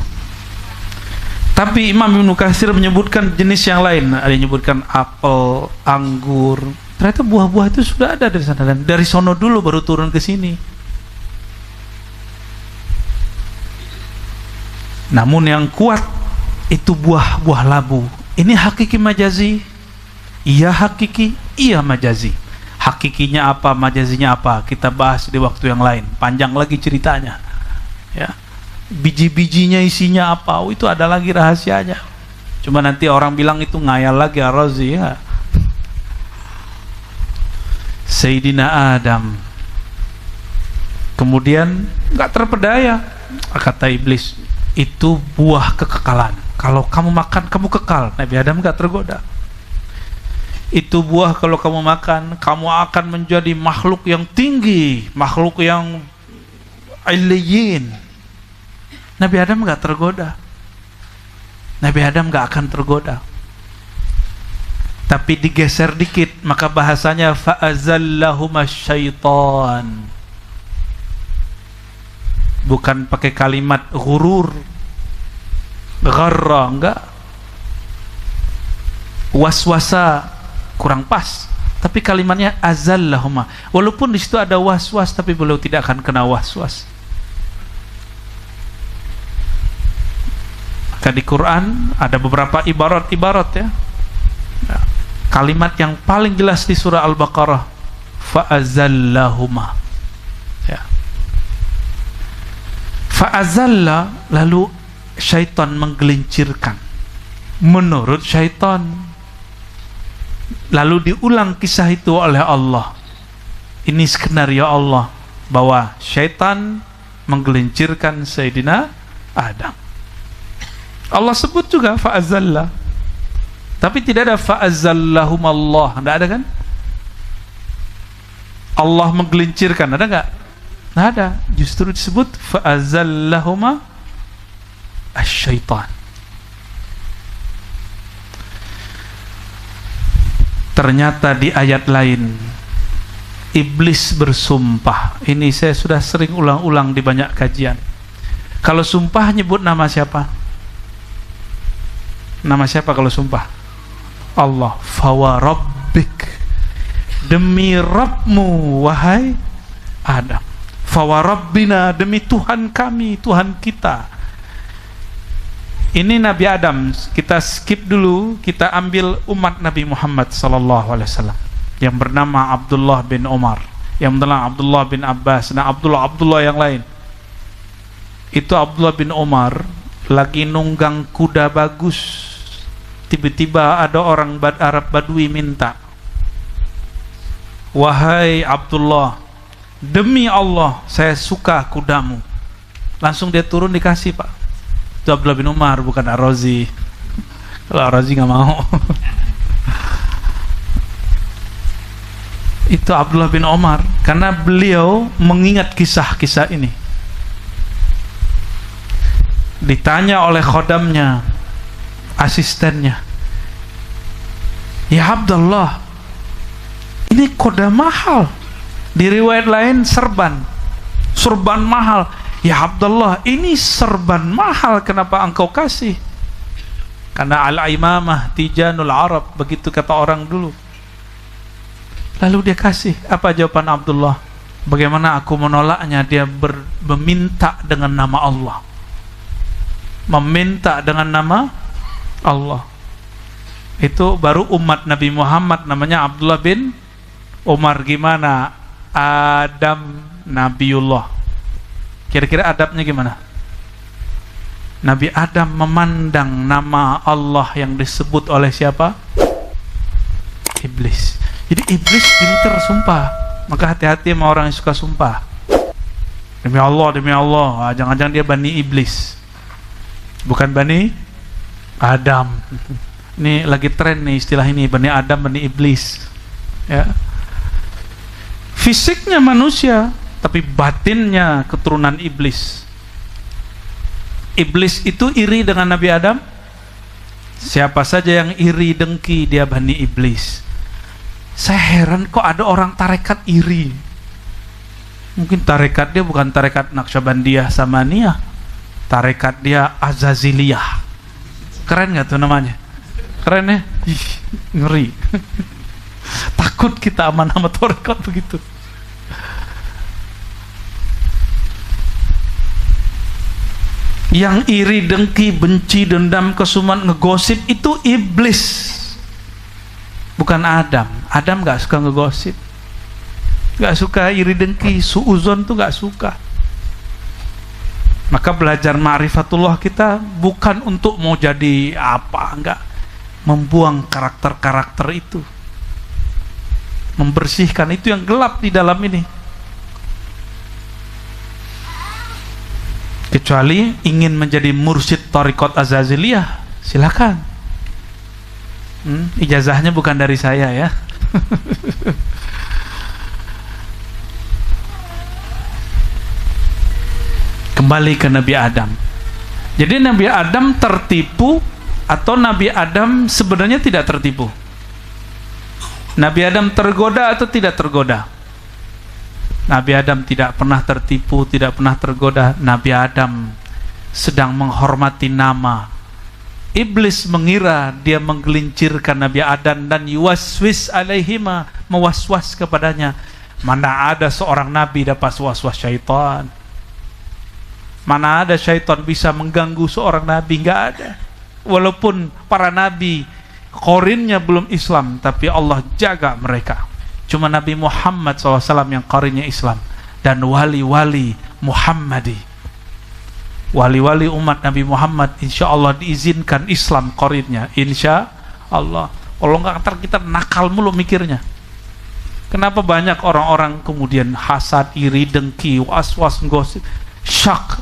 Tapi Imam Ibnu Katsir menyebutkan jenis yang lain. Ada yang menyebutkan apel, anggur. Ternyata buah-buah itu sudah ada dari sana, dan dari sono dulu baru turun ke sini. Namun yang kuat itu buah-buah labu. Ini hakiki majazi? Iya hakiki, iya majazi. Hakikinya apa, majazinya apa, kita bahas di waktu yang lain. Panjang lagi ceritanya. Ya. Biji-bijinya isinya apa, itu ada lagi rahasianya. Cuma nanti orang bilang itu ngayal lagi Ar-Razi ya. Sayyidina Adam kemudian nggak terpedaya, kata iblis, itu buah kekekalan. Kalau kamu makan kamu kekal. Nabi Adam nggak tergoda. Itu buah kalau kamu makan kamu akan menjadi makhluk yang tinggi, makhluk yang aliyyin. Nabi Adam nggak tergoda. Nabi Adam nggak akan tergoda. Tapi digeser dikit, maka bahasanya fa'azallahuma syaitan. Bukan pakai kalimat ghurur, gharra, enggak. Waswasa kurang pas. Tapi kalimatnya azallahuma. Walaupun di situ ada waswas, tapi beliau tidak akan kena waswas. Maka di Quran ada beberapa ibarat-ibarat ya. Kalimat yang paling jelas di surah Al-Baqarah, fa'azallahuma. Ya. Fa'azalla, lalu syaitan menggelincirkan menurut syaitan. Lalu diulang kisah itu oleh Allah. Ini skenario Allah bahwa syaitan menggelincirkan Sayyidina Adam. Allah sebut juga fa'azalla. Tapi tidak ada fa'azallahum Allah, tidak ada kan? Allah menggelincirkan, ada enggak? Tidak ada. Justru disebut fa'azallahuma asyaitan. Ternyata di ayat lain iblis bersumpah. Ini saya sudah sering ulang-ulang di banyak kajian. Kalau sumpah nyebut nama siapa? Nama siapa kalau sumpah? Allah. Fawarabbik, demi Rabbmu wahai Adam. Fawarabbina, demi Tuhan kami, Tuhan kita. Ini Nabi Adam. Kita skip dulu, kita ambil umat Nabi Muhammad SAW yang bernama Abdullah bin Umar, yang bernama Abdullah bin Abbas, dan Abdullah yang lain. Itu Abdullah bin Umar lagi nunggang kuda bagus. Tiba-tiba ada orang Arab Badui minta, wahai Abdullah, demi Allah saya suka kudamu. Langsung dia turun dikasih, Pak. Itu Abdullah bin Umar, bukan Ar-Razi. Kalau Ar-Razi nggak mau. Itu Abdullah bin Umar, karena beliau mengingat kisah-kisah ini. Ditanya oleh khodamnya, asistennya, ya Abdullah, ini kuda mahal. Di riwayat lain serban mahal. Ya Abdullah, ini serban mahal, kenapa engkau kasih? Karena al-imamah tijanul Arab, begitu kata orang dulu. Lalu dia kasih. Apa jawaban Abdullah? Bagaimana aku menolaknya? Dia meminta dengan nama Allah. Meminta dengan nama Allah. Itu baru umat Nabi Muhammad namanya Abdullah bin Umar. Gimana Adam Nabiullah? Kira-kira adabnya gimana? Nabi Adam memandang nama Allah yang disebut oleh siapa? Iblis. Jadi iblis pinter sumpah. Maka hati-hati sama orang yang suka sumpah. Demi Allah, jangan-jangan dia Bani Iblis, bukan Bani Adam. Ini lagi tren nih istilah ini, Bani Adam, Bani Iblis. Ya. Fisiknya manusia, tapi batinnya keturunan iblis. Iblis itu iri dengan Nabi Adam. Siapa saja yang iri dengki, dia Bani Iblis. Saya heran kok ada orang tarekat iri. Mungkin tarekat dia bukan tarekat Naqsyabandiyah Samaniyah, tarekat dia Azaziliyah. Keren gak tuh namanya? Keren ya? Ih, ngeri. Takut kita aman sama tarekat begitu. Yang iri, dengki, benci, dendam, kesuman, ngegosip itu iblis, bukan Adam. Adam gak suka ngegosip, gak suka iri dengki, suuzon tuh gak suka. Maka belajar ma'rifatullah kita bukan untuk mau jadi apa, enggak. Membuang karakter-karakter itu, membersihkan itu yang gelap di dalam ini. Kecuali ingin menjadi mursyid Thariqat Azaziliyah, silakan. Ijazahnya bukan dari saya ya. Kembali ke Nabi Adam. Jadi Nabi Adam tertipu atau Nabi Adam sebenarnya tidak tertipu? Nabi Adam tergoda atau tidak tergoda? Nabi Adam tidak pernah tertipu, tidak pernah tergoda. Nabi Adam sedang menghormati nama. Iblis mengira dia menggelincirkan Nabi Adam dan yuwaswis alaihima, mewaswas kepadanya. Mana ada seorang nabi dapat waswas syaitan? Mana ada syaitan bisa mengganggu seorang nabi? Enggak ada. Walaupun para nabi qarinnya belum Islam, tapi Allah jaga mereka. Cuma Nabi Muhammad SAW yang qarinnya Islam, dan wali-wali Muhammadi, wali-wali umat Nabi Muhammad insya Allah diizinkan Islam qarinnya, insya Allah. Kalau nggak ntar kita nakal mulu mikirnya. Kenapa banyak orang-orang kemudian hasad, iri, dengki, was-was, gosip, syak?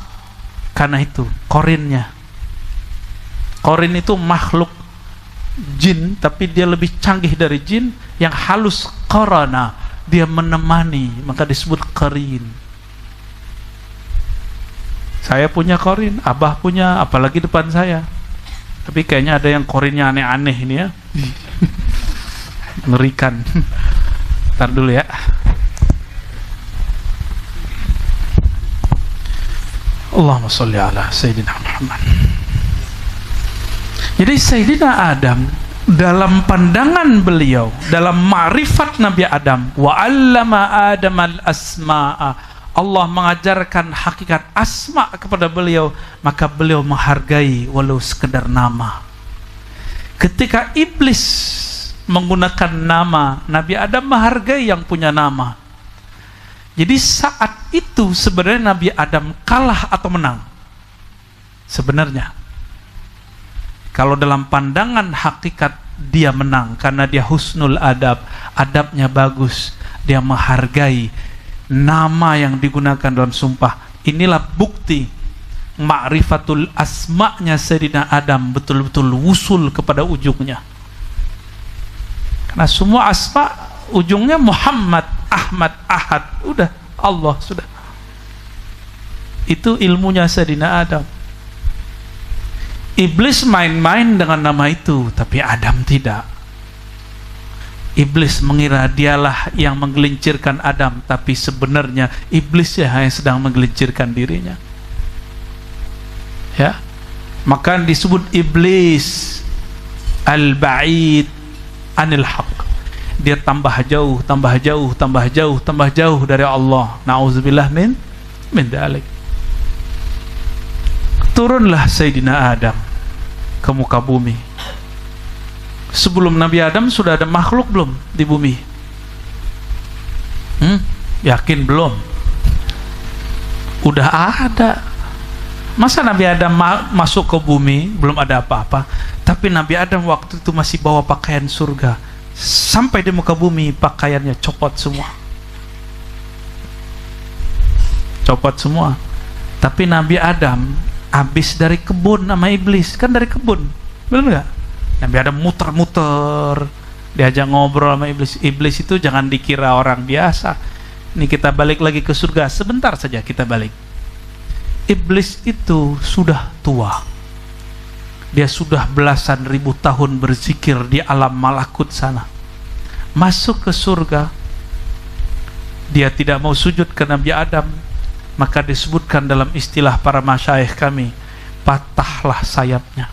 Karena itu qarinnya. Qarin itu makhluk jin, tapi dia lebih canggih dari jin, yang halus. Qarana, dia menemani, maka disebut qarin. Saya punya qarin, abah punya, apalagi depan saya. Tapi kayaknya ada yang qarinnya aneh-aneh ini ya. Mengerikan. Ntar dulu ya. Allahumma sholli ala Sayyidina Muhammad. Jadi Sayyidina Adam, dalam pandangan beliau, dalam ma'rifat Nabi Adam, wa 'allama Adam al-asma'a, Allah mengajarkan hakikat asma kepada beliau, maka beliau menghargai walau sekedar nama. Ketika iblis menggunakan nama, Nabi Adam menghargai yang punya nama. Jadi saat itu sebenarnya Nabi Adam kalah atau menang? Sebenarnya kalau dalam pandangan hakikat dia menang, karena dia husnul adab, adabnya bagus, dia menghargai nama yang digunakan dalam sumpah. Inilah bukti ma'rifatul asma'nya Sayyidina Adam betul-betul wusul kepada ujungnya. Karena semua asma ujungnya Muhammad, Ahmad, Ahad, udah Allah sudah. Itu ilmunya Sayyidina Adam. Iblis main-main dengan nama itu, tapi Adam tidak. Iblis mengira dialah yang menggelincirkan Adam, tapi sebenarnya iblis yang sedang menggelincirkan dirinya. Ya, maka disebut iblis al-ba'id anil haq. Dia tambah jauh, tambah jauh, tambah jauh, tambah jauh dari Allah. Na'udzubillah min dzalik. Turunlah Sayyidina Adam ke muka bumi. Sebelum Nabi Adam sudah ada makhluk belum di bumi? Yakin belum? Udah ada. Masa Nabi Adam masuk ke bumi belum ada apa-apa? Tapi Nabi Adam waktu itu masih bawa pakaian surga. Sampai di muka bumi pakaiannya copot semua. Copot semua. Tapi Nabi Adam habis dari kebun sama iblis, kan dari kebun, benar nggak? Nabi Adam muter-muter, diajak ngobrol sama iblis. Iblis itu jangan dikira orang biasa. Ini kita balik lagi ke surga, sebentar saja kita balik. Iblis itu sudah tua, dia sudah belasan ribu tahun berzikir di alam malakut sana. Masuk ke surga, dia tidak mau sujud ke Nabi Adam. Maka disebutkan dalam istilah para masyayikh kami, patahlah sayapnya,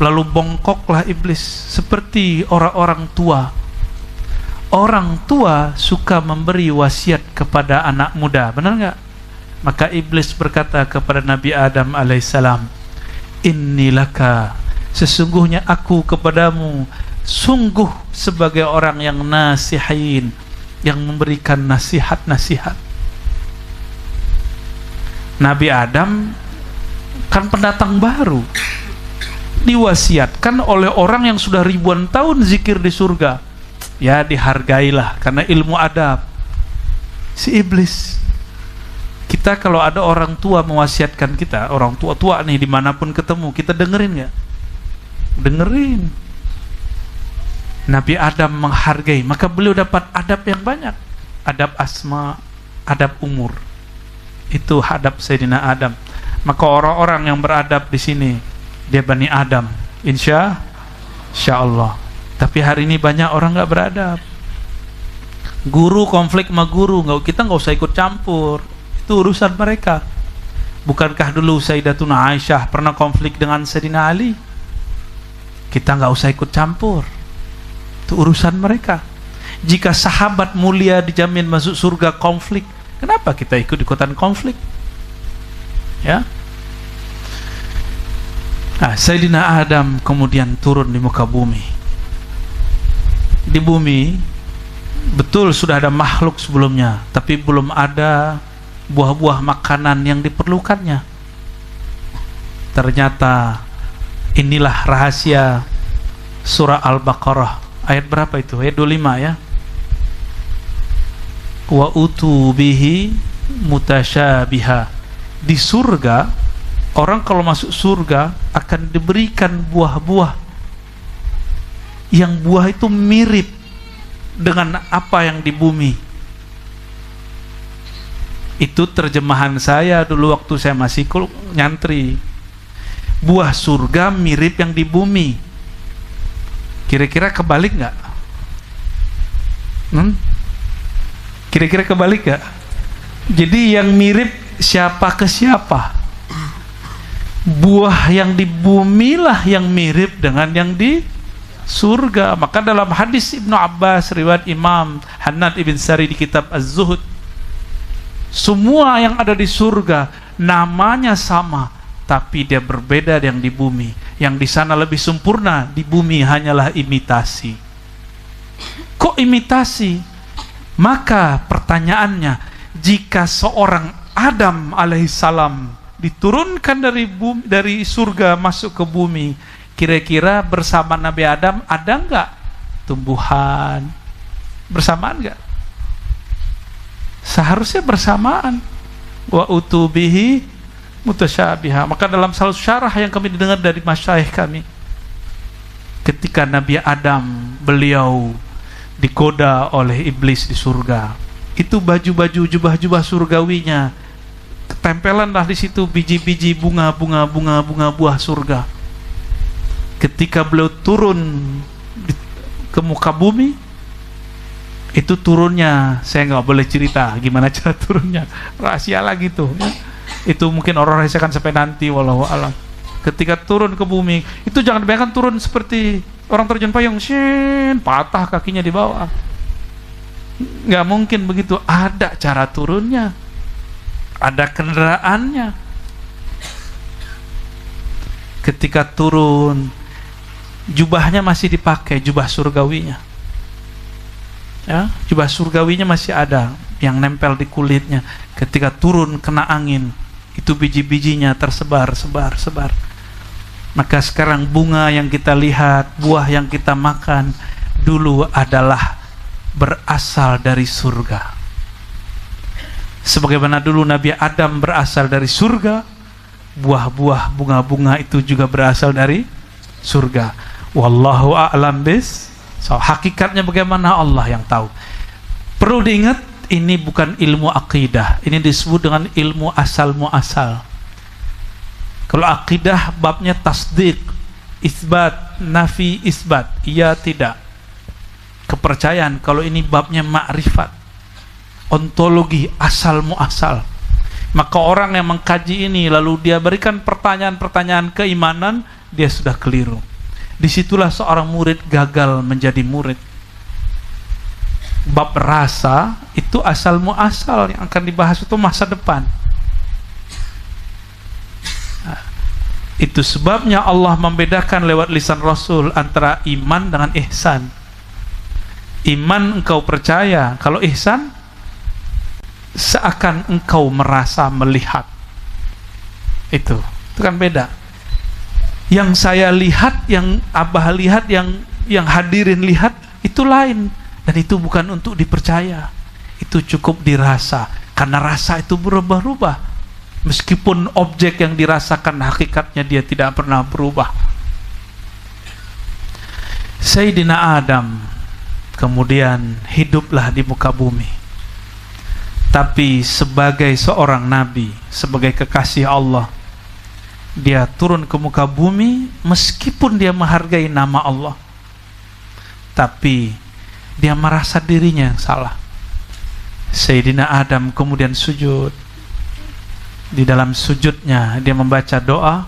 lalu bongkoklah iblis seperti orang-orang tua. Orang tua suka memberi wasiat kepada anak muda, benar nggak? Maka iblis berkata kepada Nabi Adam alaihissalam, innilaka, sesungguhnya aku kepadamu sungguh sebagai orang yang nasihin, yang memberikan nasihat-nasihat. Nabi Adam kan pendatang baru, diwasiatkan oleh orang yang sudah ribuan tahun zikir di surga. Ya dihargailah karena ilmu adab. Si iblis, kita kalau ada orang tua mewasiatkan kita, orang tua-tua nih dimanapun ketemu, kita dengerin nggak? Dengerin. Nabi Adam menghargai, maka beliau dapat adab yang banyak. Adab asma, adab umur. Itu hadap Sayyidina Adam. Maka orang-orang yang beradab di sini, dia Bani Adam, insya Allah. Tapi hari ini banyak orang nggak beradab. Guru konflik sama guru, kita nggak usah ikut campur. Itu urusan mereka. Bukankah dulu Sayyidatuna Aisyah pernah konflik dengan Sayyidina Ali? Kita nggak usah ikut campur. Itu urusan mereka. Jika sahabat mulia dijamin masuk surga konflik, kenapa kita ikut-ikutan konflik? Ya. Nah, Sayyidina Adam kemudian turun di muka bumi. Di bumi betul sudah ada makhluk sebelumnya, tapi belum ada buah-buah makanan yang diperlukannya. Ternyata inilah rahasia surah Al-Baqarah. Ayat berapa itu? Ayat 25 ya. Wa utu bihi mutasyabiha. Di surga, orang kalau masuk surga akan diberikan buah-buah yang buah itu mirip dengan apa yang di bumi. Itu terjemahan saya dulu waktu saya masih nyantri. Buah surga mirip yang di bumi. Kira-kira kebalik nggak? Kira-kira kebalik gak? Jadi yang mirip siapa ke siapa? Buah yang di bumi lah yang mirip dengan yang di surga. Maka dalam hadis Ibnu Abbas riwayat Imam Hannad ibn Sari di kitab Az-Zuhud, semua yang ada di surga namanya sama, tapi dia berbeda yang di bumi. Yang di sana lebih sempurna, di bumi hanyalah imitasi. Kok imitasi? Maka pertanyaannya, jika seorang Adam alaihissalam diturunkan dari surga masuk ke bumi, kira-kira bersama Nabi Adam ada nggak tumbuhan? Bersamaan nggak? Seharusnya bersamaan. Wa utubihi mutasyabiha. Maka dalam salah syarah yang kami dengar dari masyayikh kami, ketika Nabi Adam beliau digoda oleh iblis di surga, itu baju-baju jubah-jubah surgawinya ketempelanlah di situ biji-biji bunga buah surga. Ketika beliau turun ke muka bumi, itu turunnya saya nggak boleh cerita gimana cara turunnya, rahasia lagi tuh ya. Itu mungkin orang rahasiakan sampai nanti, wallahu alam. Ketika turun ke bumi itu jangan bayangkan turun seperti orang terjun payung, patah kakinya di bawah. Nggak mungkin begitu. Ada cara turunnya, ada kendaraannya. Ketika turun, jubahnya masih dipakai, jubah surgawinya ya, jubah surgawinya masih ada yang nempel di kulitnya. Ketika turun kena angin, itu biji-bijinya tersebar. Maka sekarang bunga yang kita lihat, buah yang kita makan dulu adalah berasal dari surga. Sebagaimana dulu Nabi Adam berasal dari surga, buah-buah, bunga-bunga itu juga berasal dari surga. Wallahu a'lam bis. So, hakikatnya bagaimana Allah yang tahu. Perlu diingat, ini bukan ilmu akidah. Ini disebut dengan ilmu asal muasal. Kalau akidah babnya tasdik, isbat, nafi, isbat, iya tidak. Kepercayaan. Kalau ini babnya ma'rifat, ontologi, asal muasal. Maka orang yang mengkaji ini lalu dia berikan pertanyaan-pertanyaan keimanan, dia sudah keliru. Disitulah seorang murid gagal menjadi murid. Bab rasa itu asal muasal, yang akan dibahas itu masa depan. Nah, itu sebabnya Allah membedakan lewat lisan Rasul antara iman dengan ihsan. Iman engkau percaya, kalau ihsan seakan engkau merasa melihat. Itu kan beda. Yang saya lihat, yang Abah lihat, yang hadirin lihat, itu lain. Dan itu bukan untuk dipercaya, itu cukup dirasa. Karena rasa itu berubah-ubah. Meskipun objek yang dirasakan hakikatnya dia tidak pernah berubah. Sayyidina Adam kemudian hiduplah di muka bumi, tapi sebagai seorang nabi, sebagai kekasih Allah, dia turun ke muka bumi. Meskipun dia menghargai nama Allah, tapi dia merasa dirinya yang salah. Sayyidina Adam kemudian sujud. Di dalam sujudnya dia membaca doa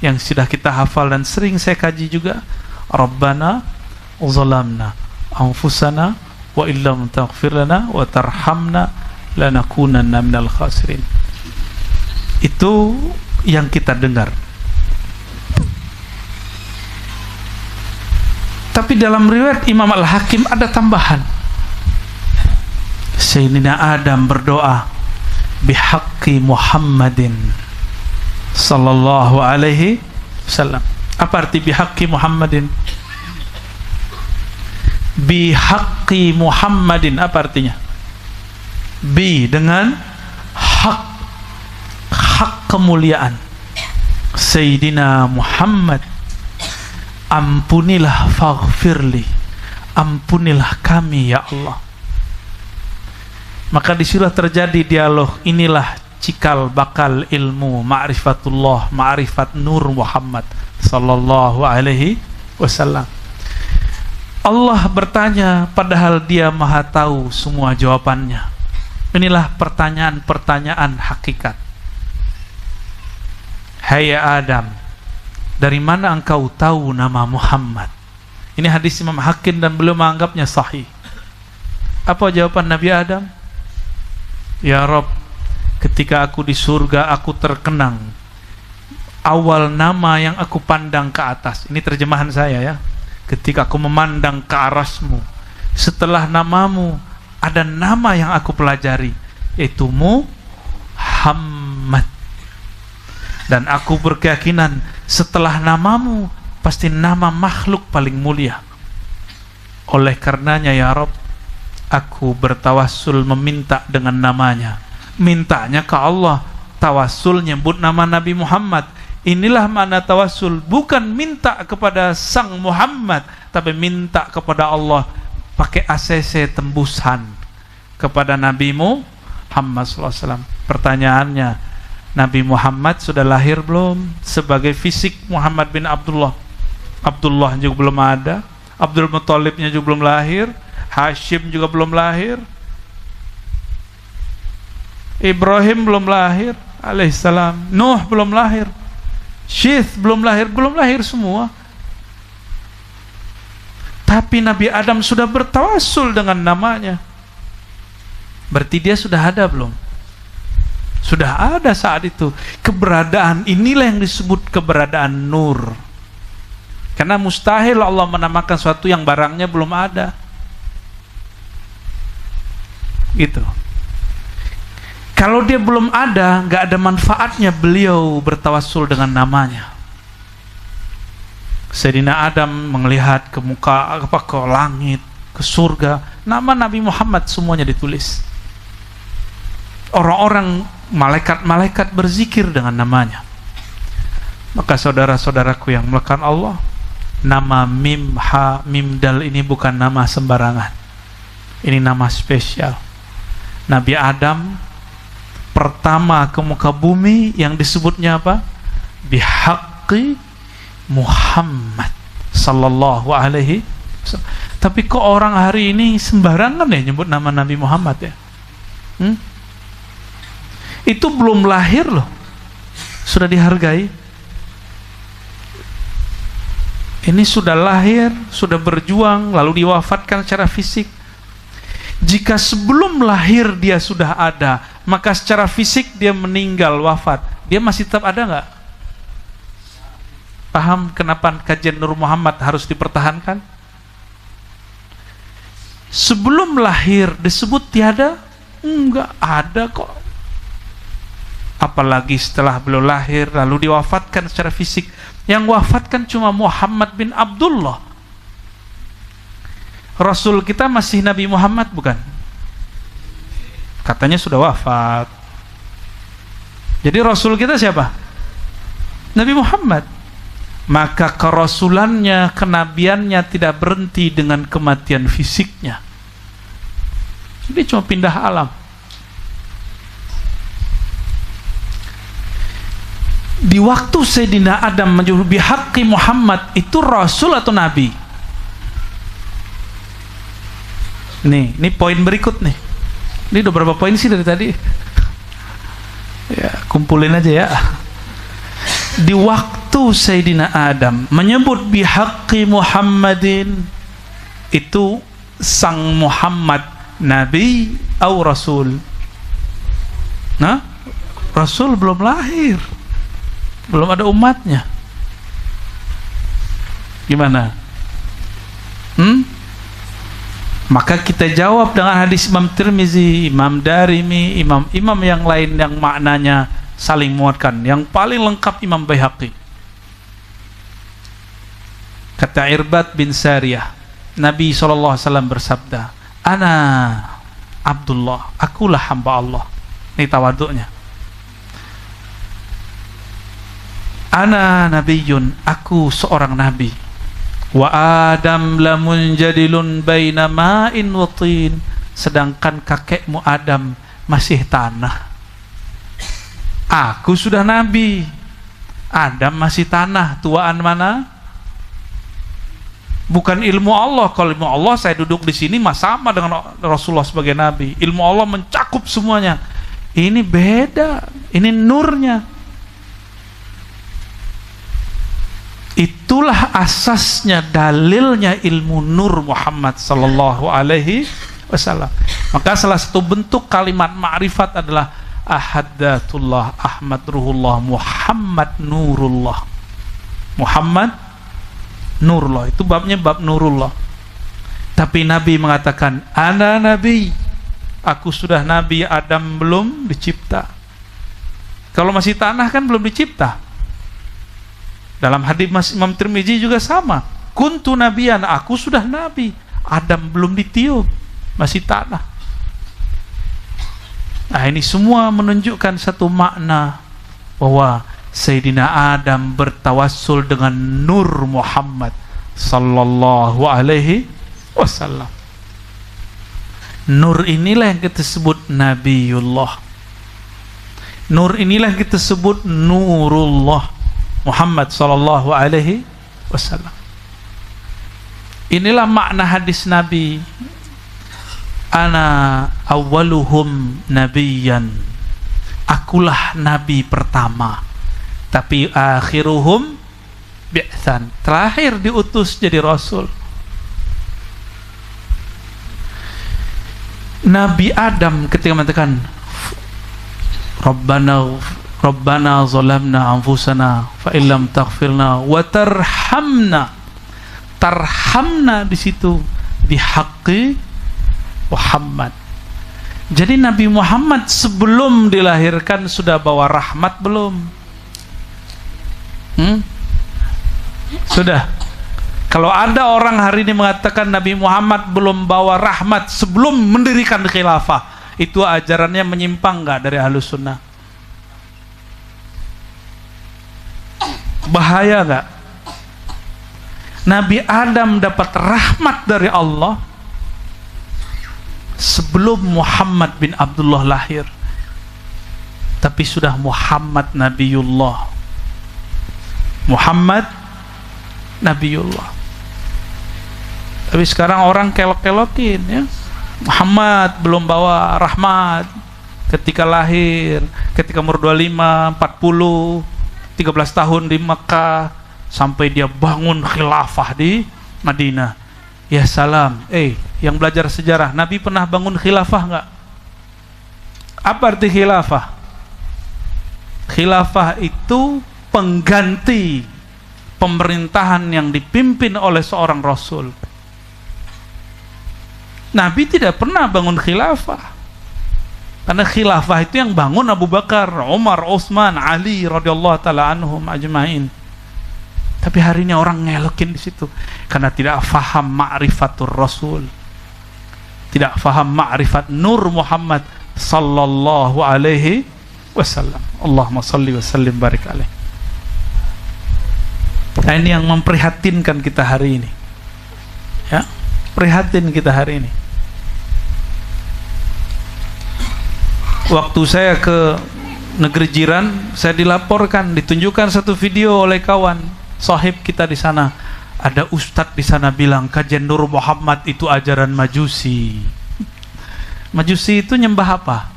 yang sudah kita hafal dan sering saya kaji juga. Rabbana zalamna anfusana wa illam taghfir lana wa tarhamna lanakunanna minal khasirin. Itu yang kita dengar. Tapi dalam riwayat Imam Al-Hakim ada tambahan. Sayyidina Adam berdoa bihaqqi Muhammadin sallallahu alaihi wasallam. Apa arti bihaqqi Muhammadin? Bihaqqi Muhammadin apa artinya? Bi dengan hak, hak kemuliaan Sayyidina Muhammad. Ampunilah, faghfirli, ampunilah kami ya Allah. Maka disitulah terjadi dialog. Inilah cikal bakal ilmu ma'rifatullah, ma'rifat nur Muhammad sallallahu alaihi wasallam. Allah bertanya padahal Dia Maha tahu semua jawabannya. Inilah pertanyaan-pertanyaan hakikat. Hai Adam, dari mana engkau tahu nama Muhammad? Ini hadis Imam Hakim dan beliau menganggapnya sahih. Apa jawaban Nabi Adam? Ya Rabb, ketika aku di surga aku terkenang, awal nama yang aku pandang ke atas. Ini terjemahan saya ya. Ketika aku memandang ke arasmu, setelah namamu ada nama yang aku pelajari, yaitu Muhammad. Dan aku berkeyakinan setelah namamu pasti nama makhluk paling mulia. Oleh karenanya ya Rabb, aku bertawassul meminta dengan namanya. Mintanya ke Allah, tawassul nyebut nama Nabi Muhammad. Inilah makna tawassul, bukan minta kepada sang Muhammad, tapi minta kepada Allah pakai ACC tembusan kepada Nabi Muhammad SAW. Pertanyaannya, Nabi Muhammad sudah lahir belum? Sebagai fisik Muhammad bin Abdullah. Abdullah juga belum ada, Abdul Muthalibnya juga belum lahir, Hashim juga belum lahir, Ibrahim belum lahir alaihissalam, Nuh belum lahir, Syith belum lahir semua. Tapi Nabi Adam sudah bertawassul dengan namanya. Berarti dia sudah ada belum? Sudah ada saat itu. Keberadaan inilah yang disebut keberadaan nur. Karena mustahil Allah menamakan sesuatu yang barangnya belum ada. Gitu. Kalau dia belum ada, nggak ada manfaatnya beliau bertawassul dengan namanya. Sayyidina Adam melihat ke muka, ke langit, ke surga, nama Nabi Muhammad semuanya ditulis. Orang-orang, malaikat-malaikat berzikir dengan namanya. Maka saudara-saudaraku yang melekat Allah, nama Mim, Ha, Mim, Dal ini bukan nama sembarangan. Ini nama spesial. Nabi Adam pertama ke muka bumi yang disebutnya apa? Bihaqqi Muhammad sallallahu alaihi wasallam. Tapi kok orang hari ini sembarangan ya nyebut nama Nabi Muhammad ya? Itu belum lahir loh, sudah dihargai. Ini sudah lahir, sudah berjuang, lalu diwafatkan secara fisik. Jika sebelum lahir dia sudah ada, maka secara fisik dia meninggal, wafat, dia masih tetap ada nggak? Paham kenapa kajian Nur Muhammad harus dipertahankan? Sebelum lahir disebut tiada? Enggak ada kok. Apalagi setelah beliau lahir lalu diwafatkan secara fisik. Yang wafatkan cuma Muhammad bin Abdullah. Rasul kita masih Nabi Muhammad bukan? Katanya sudah wafat. Jadi Rasul kita siapa? Nabi Muhammad. Maka kerasulannya, kenabiannya tidak berhenti dengan kematian fisiknya. Jadi cuma pindah alam. Di waktu Sayyidina Adam menyebut bihaqqi Muhammad, itu Rasul atau Nabi? Ini poin berikut nih. Ini udah berapa poin sih dari tadi? Ya, kumpulin aja ya. Di waktu Sayyidina Adam menyebut bihaqqi Muhammadin, itu sang Muhammad Nabi atau Rasul? Nah, Rasul belum lahir, belum ada umatnya. Gimana? Maka kita jawab dengan hadis Imam Tirmizi, Imam Darimi, imam-imam yang lain yang maknanya saling menguatkan. Yang paling lengkap Imam Baihaqi. Kata Irbad bin Sariyah, Nabi SAW bersabda, Ana Abdullah, akulah hamba Allah. Ini tawaduknya. Ana nabiyun, aku seorang nabi. Wa Adam lamunjadilun baina ma'in wa tin, sedangkan kakekmu Adam masih tanah. Aku sudah nabi, Adam masih tanah. Tuaan mana? Bukan ilmu Allah. Kalau ilmu Allah saya duduk di sini sama dengan Rasulullah sebagai nabi. Ilmu Allah mencakup semuanya. Ini beda. Ini nurnya. Itulah asasnya, dalilnya ilmu nur Muhammad sallallahu alaihi wasallam. Maka salah satu bentuk kalimat ma'rifat adalah Ahadatullah, Ahmad Ruhullah, Muhammad Nurullah. Muhammad Nurullah, itu babnya bab Nurullah. Tapi Nabi mengatakan, ana Nabi, aku sudah Nabi, Adam belum dicipta. Kalau masih tanah kan belum dicipta. Dalam hadis Imam Tirmizi juga sama, kuntu nabiyan, aku sudah Nabi, Adam belum ditiup, masih tanah. Nah, ini semua menunjukkan satu makna bahwa Sayyidina Adam bertawassul dengan nur Muhammad sallallahu alaihi wasallam. Nur inilah yang kita sebut Nabiullah. Nur inilah yang kita sebut Nurullah Muhammad sallallahu alaihi wasallam. Inilah makna hadis Nabi, ana awwaluhum nabiyyan, akulah nabi pertama, tapi akhiruhum bi'tsan, terakhir diutus jadi rasul. Nabi Adam ketika mengatakan Rabbana zalamna anfusana fa illam taghfirna wa tarhamna, tarhamna di situ bihaqqi Muhammad. Jadi Nabi Muhammad sebelum dilahirkan sudah bawa rahmat belum? Sudah. Kalau ada orang hari ini mengatakan Nabi Muhammad belum bawa rahmat sebelum mendirikan khilafah, itu ajarannya menyimpang nggak dari Ahlus Sunnah? Bahaya nggak? Nabi Adam dapat rahmat dari Allah sebelum Muhammad bin Abdullah lahir, tapi sudah Muhammad Nabiullah. Muhammad Nabiullah. Tapi sekarang orang kelok-kelokin ya. Muhammad belum bawa rahmat ketika lahir, ketika umur 25, 40, 13 tahun di Mekah, sampai dia bangun khilafah di Madinah. Ya salam, yang belajar sejarah, Nabi pernah bangun khilafah enggak? Apa arti khilafah? Khilafah itu pengganti pemerintahan yang dipimpin oleh seorang rasul. Nabi tidak pernah bangun khilafah, karena khilafah itu yang bangun Abu Bakar, Umar, Utsman, Ali radhiyallahu taala anhum ajmain. Tapi hari ini orang ngelokin di situ karena tidak faham ma'rifatur Rasul, tidak faham ma'rifat Nur Muhammad sallallahu alaihi wasallam. Allahumma salli wa sallim barik alaih. Nah, ini yang memprihatinkan kita hari ini. Ya, prihatin kita hari ini. Waktu saya ke negeri jiran, saya dilaporkan, ditunjukkan satu video oleh kawan sahib kita di sana. Ada ustadz di sana bilang kajian Nur Muhammad itu ajaran Majusi. Majusi itu nyembah apa?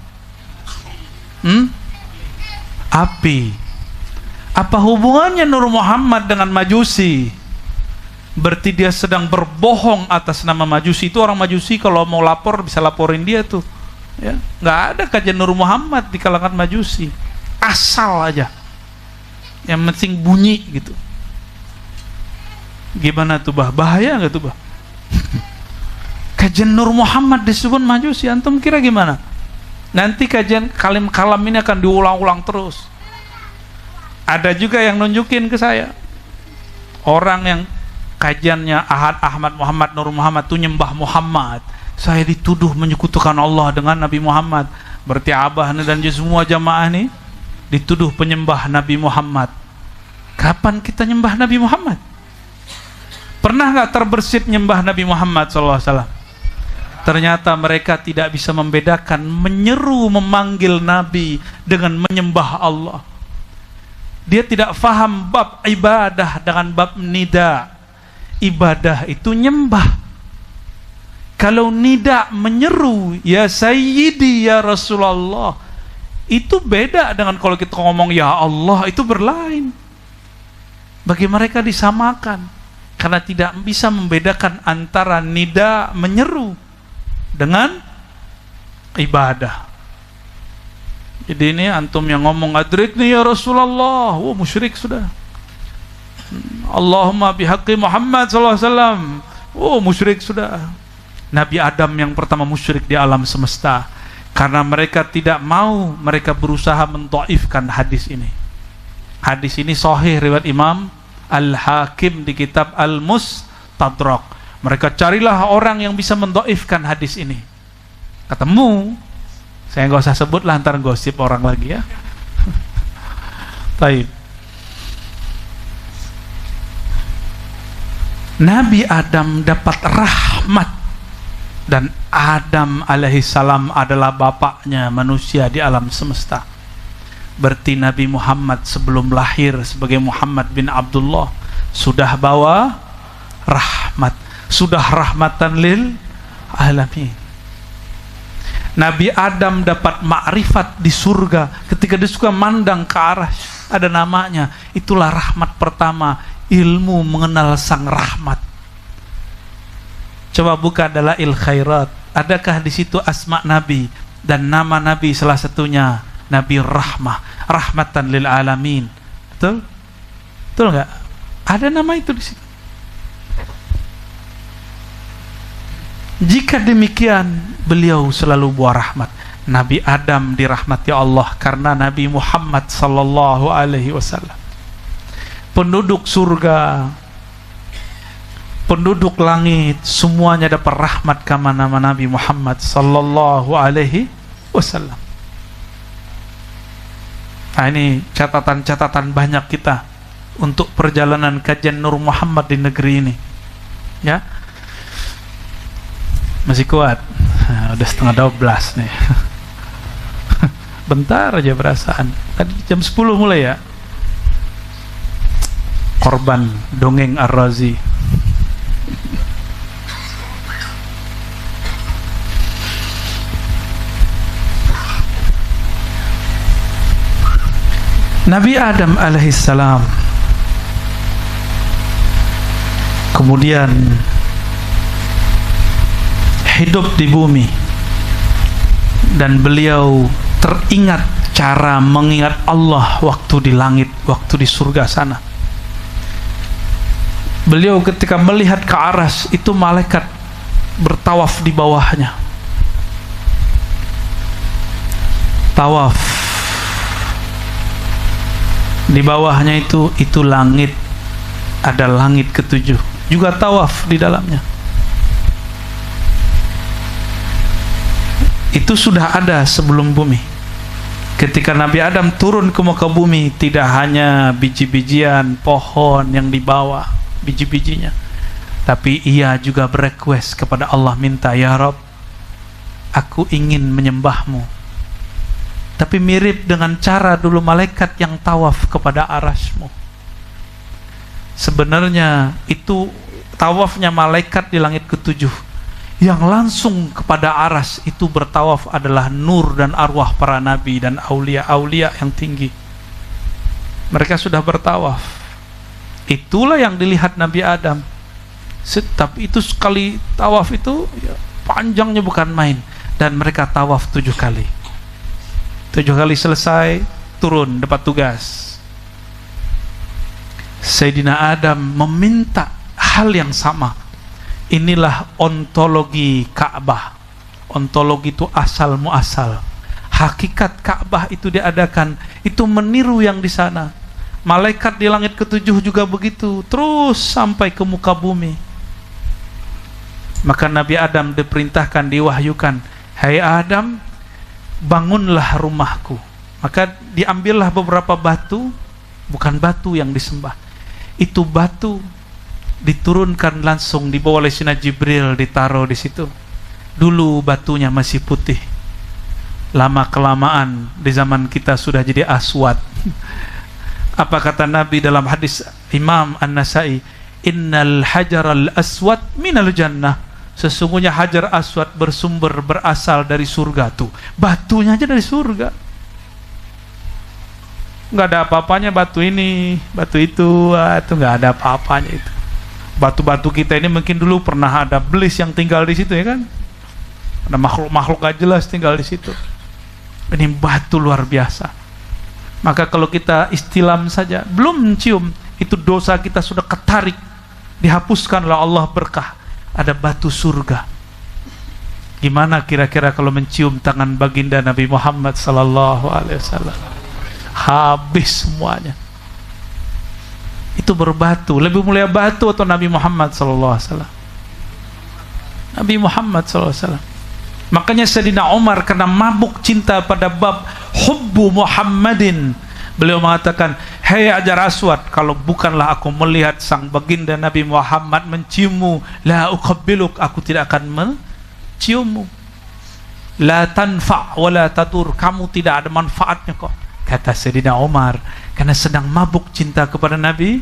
Api. Apa hubungannya Nur Muhammad dengan Majusi? Berarti dia sedang berbohong atas nama Majusi. Itu orang Majusi kalau mau lapor bisa laporin dia tuh. Ya, nggak ada kajian Nur Muhammad di kalangan Majusi. Asal aja. Yang penting bunyi gitu. Gimana tuh bah? Bahaya nggak tuh bah? Kajian Nur Muhammad disebut Majusi, antum kira gimana? Nanti kajian kalam ini akan diulang-ulang terus. Ada juga yang nunjukin ke saya orang yang kajiannya Ahmad Muhammad Nur Muhammad tuh nyembah Muhammad. Saya dituduh menyekutukan Allah dengan Nabi Muhammad. Berarti abah dan semua jamaah nih dituduh penyembah Nabi Muhammad. Kapan kita nyembah Nabi Muhammad? Pernah nggak terbersit nyembah Nabi Muhammad SAW? Ternyata mereka tidak bisa membedakan menyeru memanggil Nabi dengan menyembah Allah. Dia tidak faham bab ibadah dengan bab nida. ibadah itu nyembah. Kalau nida menyeru, ya Sayyidi ya Rasulullah, itu beda dengan kalau kita ngomong ya Allah, itu berlain. Bagi mereka disamakan, karena tidak bisa membedakan antara nida menyeru dengan ibadah. Jadi ini antum yang ngomong adrikni ya Rasulullah, musyrik sudah. Allahumma bihaqqi Muhammad sallallahu alaihi wasallam, musyrik sudah. Nabi Adam yang pertama musyrik di alam semesta, karena mereka tidak mau, mereka berusaha mendhaifkan hadis ini. Hadis ini sahih riwayat Imam Al-Hakim di kitab Al-Mustadrak. Mereka carilah orang yang bisa mendhaifkan hadis ini. Ketemu, saya nggak usah sebut lah, ntar gosip orang lagi ya. Baik. Nabi Adam dapat rahmat, dan Adam alaihissalam adalah bapaknya manusia di alam semesta. Berarti Nabi Muhammad sebelum lahir sebagai Muhammad bin Abdullah sudah bawa rahmat, sudah rahmatan lil alamin. Nabi Adam dapat makrifat di surga ketika dia suka mandang ke arah, ada namanya, itulah rahmat pertama, ilmu mengenal sang rahmat. Coba buka Dalail Khairat, adakah di situ asma Nabi dan nama Nabi salah satunya Nabi Rahmah, rahmatan lil alamin. Betul? Betul enggak? Ada nama itu di situ. Jika demikian, beliau selalu buah rahmat. Nabi Adam dirahmati Allah karena Nabi Muhammad sallallahu alaihi wasallam. Penduduk surga, penduduk langit, semuanya dapat rahmat karena nama Nabi Muhammad sallallahu alaihi wasallam. Nah, ini catatan-catatan banyak kita untuk perjalanan kajian Nur Muhammad di negeri ini. Ya. Masih kuat. Nah, udah 11:30 nih. Bentar aja perasaan. Tadi jam 10 mulai ya. Korban dongeng Ar-Razi. Nabi Adam alaihissalam kemudian hidup di bumi, dan beliau teringat cara mengingat Allah waktu di langit, waktu di surga sana. Beliau ketika melihat ke aras, itu malaikat bertawaf di bawahnya. Tawaf di bawahnya itu langit, ada langit ketujuh, juga tawaf di dalamnya. Itu sudah ada sebelum bumi. Ketika Nabi Adam turun ke muka bumi, tidak hanya biji-bijian pohon yang dibawa, biji-bijinya, tapi ia juga berequest kepada Allah, minta, ya Rabb, aku ingin menyembahmu, tapi mirip dengan cara dulu malaikat yang tawaf kepada arasmu. Sebenarnya itu tawafnya malaikat di langit ketujuh. Yang langsung kepada aras itu bertawaf adalah nur dan arwah para nabi dan aulia-aulia yang tinggi. Mereka sudah bertawaf. Itulah yang dilihat Nabi Adam. Tapi itu sekali tawaf itu ya, panjangnya bukan main. Dan mereka tawaf 7 kali. 7 kali selesai, turun dapat tugas. Sayyidina Adam meminta hal yang sama. Inilah ontologi Ka'bah. Ontologi itu asal muasal. Hakikat Ka'bah itu diadakan, itu meniru yang di sana. Malaikat di langit ketujuh juga begitu, terus sampai ke muka bumi. Maka Nabi Adam diperintahkan, diwahyukan, hai Adam, bangunlah rumahku. Maka diambillah beberapa batu, bukan batu yang disembah, itu batu diturunkan langsung, dibawa oleh Sayyidina Jibril, ditaruh di situ. Dulu batunya masih putih, lama kelamaan di zaman kita sudah jadi aswad. Apa kata Nabi dalam hadis Imam An-Nasai, innal hajaral aswad minal jannah, sesungguhnya hajar aswad berasal dari surga. Tuh, batunya aja dari surga. Nggak ada apa-apanya batu ini, batu itu, itu nggak ada apa-apanya itu. Batu-batu kita ini mungkin dulu pernah ada belis yang tinggal di situ, ya kan? Ada makhluk-makhluk gak jelas tinggal di situ. Ini batu luar biasa. Maka kalau kita istilam saja, belum mencium, itu dosa kita sudah ketarik, dihapuskanlah Allah berkah. Ada batu surga. Gimana kira-kira kalau mencium tangan baginda Nabi Muhammad sallallahu alaihi wasallam? Habis semuanya. Itu berbatu. Lebih mulia batu atau Nabi Muhammad sallallahu alaihi wasallam? Nabi Muhammad sallallahu alaihi wasallam. Makanya Sayyidina Umar karena mabuk cinta pada bab hubbu Muhammadin, beliau mengatakan, hei Hajar Aswad, kalau bukanlah aku melihat sang baginda Nabi Muhammad menciummu, la uqabbiluk, aku tidak akan menciummu. La tanfa' wa la tadur, kamu tidak ada manfaatnya kok, kata Sayyidina Umar, karena sedang mabuk cinta kepada Nabi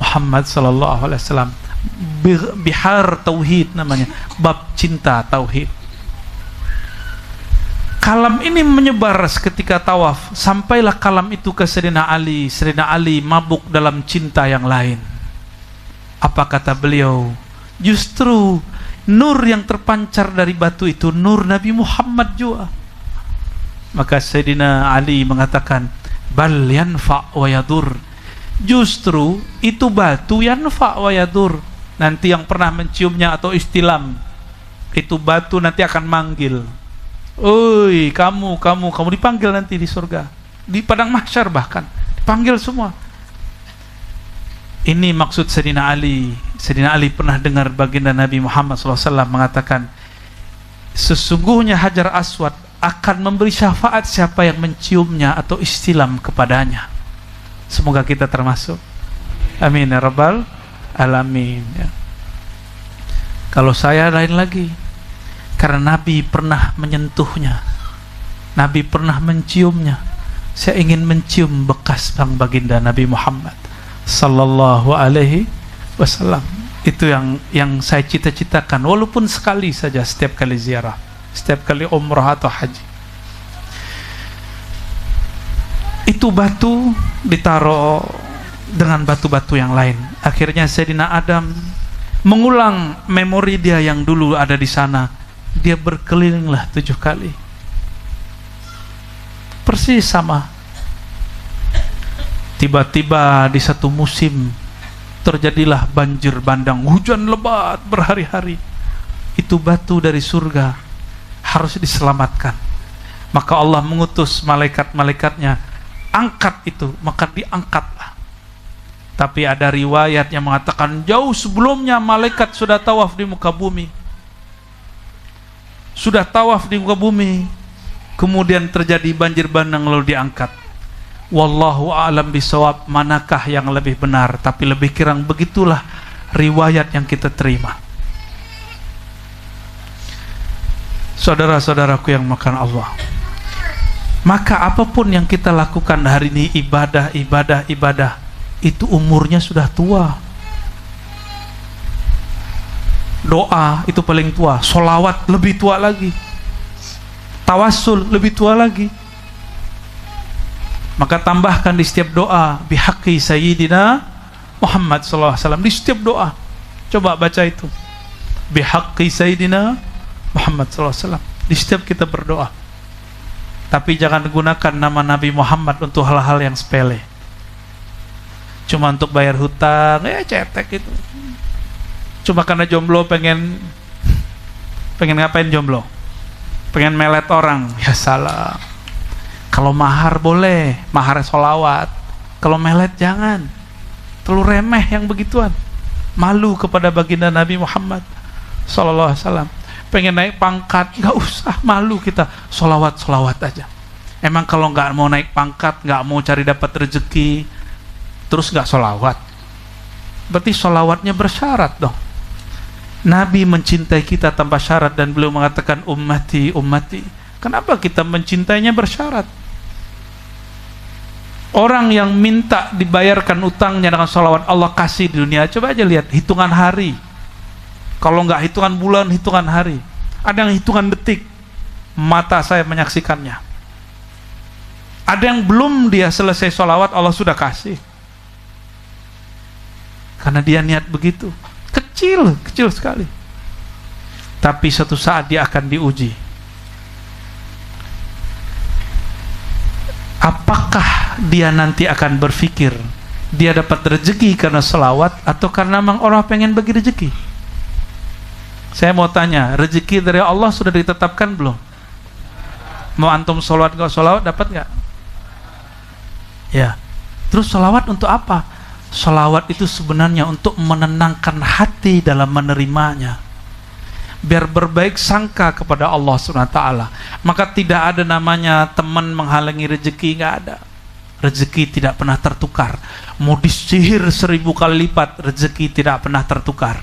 Muhammad sallallahu alaihi wasallam. Bihar tauhid namanya, bab cinta tauhid. Kalam ini menyebar seketika tawaf, sampailah kalam itu ke Sayyidina Ali. Sayyidina Ali mabuk dalam cinta yang lain. Apa kata beliau? Justru nur yang terpancar dari batu itu nur Nabi Muhammad juga. Maka Sayyidina Ali mengatakan, bal yanfa' wa yadur, justru itu batu yanfa' wa yadur. Nanti yang pernah menciumnya atau istilam, itu batu nanti akan manggil, oi kamu dipanggil nanti di surga, di padang mahsyar bahkan dipanggil semua. Ini maksud Sayyidina Ali. Sayyidina Ali pernah dengar baginda Nabi Muhammad SAW mengatakan, sesungguhnya Hajar Aswad akan memberi syafaat siapa yang menciumnya atau istilam kepadanya. Semoga kita termasuk. Amin ya rabbal alamin ya. Kalau saya lain lagi, karena Nabi pernah menyentuhnya, Nabi pernah menciumnya. Saya ingin mencium bekas sang baginda Nabi Muhammad sallallahu alaihi wasallam. Itu yang saya cita-citakan, walaupun sekali saja, setiap kali ziarah, setiap kali umrah atau haji. Itu batu ditaruh dengan batu-batu yang lain. Akhirnya Sayyidina Adam mengulang memori dia yang dulu ada di sana. Dia berkelilinglah 7 kali, persis sama. Tiba-tiba di satu musim terjadilah banjir bandang, hujan lebat berhari-hari. Itu batu dari surga harus diselamatkan. Maka Allah mengutus malaikat-malaikatnya, angkat itu, maka diangkatlah. Tapi ada riwayat yang mengatakan jauh sebelumnya malaikat sudah tawaf di muka bumi. Sudah tawaf di muka bumi, kemudian terjadi banjir bandang lalu diangkat. Wallahu a'lam bisawab, manakah yang lebih benar, tapi lebih kurang begitulah riwayat yang kita terima. Saudara-saudaraku yang makan Allah, maka apapun yang kita lakukan hari ini, ibadah itu umurnya sudah tua. Doa itu paling tua, sholawat lebih tua lagi, tawassul lebih tua lagi. Maka tambahkan di setiap doa, bihaqqi sayyidina Muhammad sallallahu alaihi wasallam, di setiap doa. Coba baca itu, bihaqqi sayyidina Muhammad sallallahu alaihi wasallam, di setiap kita berdoa. Tapi jangan gunakan nama Nabi Muhammad untuk hal-hal yang sepele, cuma untuk bayar hutang, cetek itu. Cuma karena jomblo pengen ngapain jomblo? Pengen melet orang, ya salah. Kalau mahar boleh, mahar sholawat. Kalau melet jangan, terlalu remeh yang begituan. Malu kepada baginda Nabi Muhammad sallallahu alaihi wasallam. Pengen naik pangkat, nggak usah, malu kita, sholawat aja. Emang kalau nggak mau naik pangkat, nggak mau cari dapat rezeki, terus nggak sholawat, berarti sholawatnya bersyarat dong. Nabi mencintai kita tanpa syarat, dan beliau mengatakan ummati, ummati. Kenapa kita mencintainya bersyarat? Orang yang minta dibayarkan utangnya dengan sholawat, Allah kasih di dunia. Coba aja lihat hitungan hari. Kalau nggak hitungan bulan, hitungan hari. Ada yang hitungan detik. Mata saya menyaksikannya. Ada yang belum dia selesai sholawat, Allah sudah kasih. Karena dia niat begitu. Kecil sekali. Tapi suatu saat dia akan diuji. Apakah dia nanti akan berpikir dia dapat rezeki karena selawat, atau karena memang orang pengen bagi rezeki? Saya mau tanya, rezeki dari Allah sudah ditetapkan belum? Mau antum selawat nggak selawat, dapat nggak? Ya. Terus selawat untuk apa? Selawat itu sebenarnya untuk menenangkan hati dalam menerimanya, biar berbaik sangka kepada Allah SWT. Maka tidak ada namanya teman menghalangi rezeki, nggak ada. Rezeki tidak pernah tertukar. Mau disihir 1000 kali lipat, rezeki tidak pernah tertukar.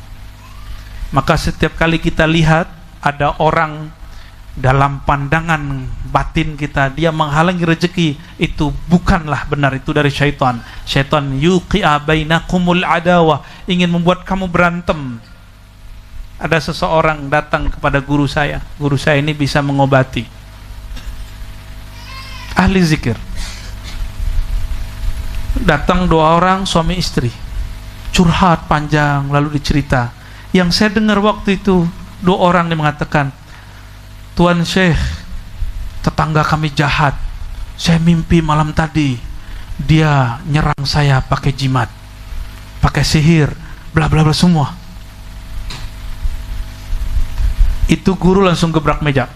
Maka setiap kali kita lihat ada orang dalam pandangan batin kita dia menghalangi rezeki, itu bukanlah benar, itu dari syaitan. Syaitan yuqi'a bainakumul adawah, ingin membuat kamu berantem. Ada seseorang datang kepada guru saya ini bisa mengobati, ahli zikir. Datang 2 orang suami istri, curhat panjang, lalu dicerita. Yang saya dengar waktu itu 2 orang yang mengatakan, Tuan Syekh, tetangga kami jahat. Saya mimpi malam tadi dia nyerang saya pakai jimat, pakai sihir, bla bla bla semua. Itu guru langsung gebrak meja.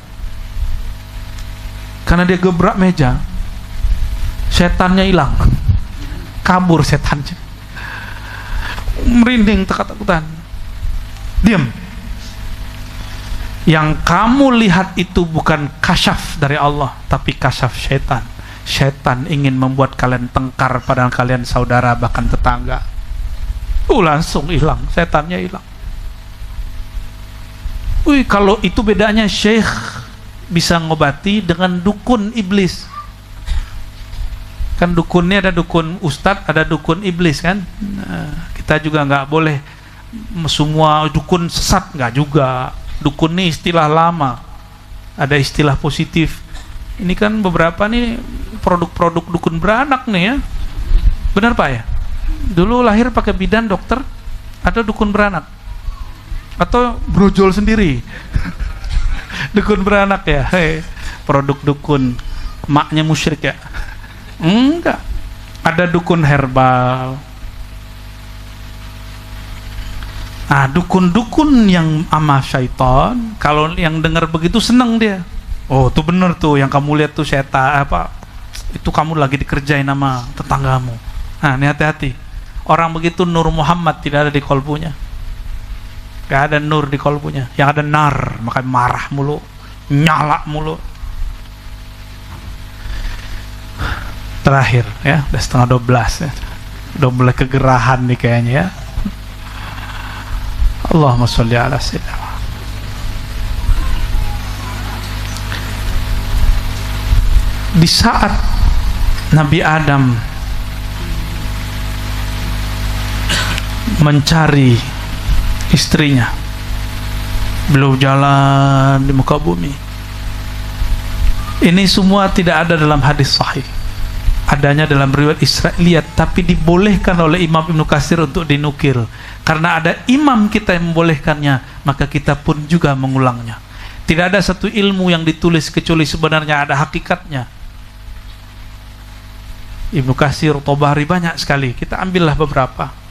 Karena dia gebrak meja, setannya hilang, kabur setannya. Merinding, ketakutan. Diam. Yang kamu lihat itu bukan kasyaf dari Allah, tapi kasyaf syaitan. Syaitan ingin membuat kalian tengkar, padahal kalian saudara, bahkan tetangga. Langsung hilang, setannya hilang. Kalau itu bedanya syekh bisa ngobati dengan dukun iblis. Kan dukunnya ada dukun ustadz, ada dukun iblis kan. Nah, kita juga nggak boleh semua dukun sesat, nggak juga. Dukun ini istilah lama, ada istilah positif. Ini kan beberapa nih produk-produk dukun beranak nih ya. Benar Pak ya? Dulu lahir pakai bidan dokter, ada dukun beranak. Atau brojol sendiri. Dukun beranak ya. Produk dukun, maknya musyrik ya? Enggak. Ada dukun herbal. Nah, dukun-dukun yang ama syaitan, kalau yang dengar begitu senang dia. Oh, itu benar tuh yang kamu lihat tuh setan apa? Itu kamu lagi dikerjain sama tetanggamu. Nah, ini hati-hati. Orang begitu Nur Muhammad tidak ada di kolbunya. Gak ada nur di kolbunya, yang ada nar, makanya marah mulu, nyala mulu. Terakhir ya, udah 11:30 ya, udah mulai kegerahan nih kayaknya ya. Allahumma sholli ala sayyidina. Di saat Nabi Adam mencari istrinya, beliau jalan di muka bumi. Ini semua tidak ada dalam hadis sahih, adanya dalam riwayat Israiliyat, tapi dibolehkan oleh Imam Ibnu Katsir untuk dinukil. Karena ada imam kita yang membolehkannya, maka kita pun juga mengulangnya. Tidak ada satu ilmu yang ditulis kecuali sebenarnya ada hakikatnya. Ibnu Katsir, Tabari, banyak sekali. Kita ambillah beberapa.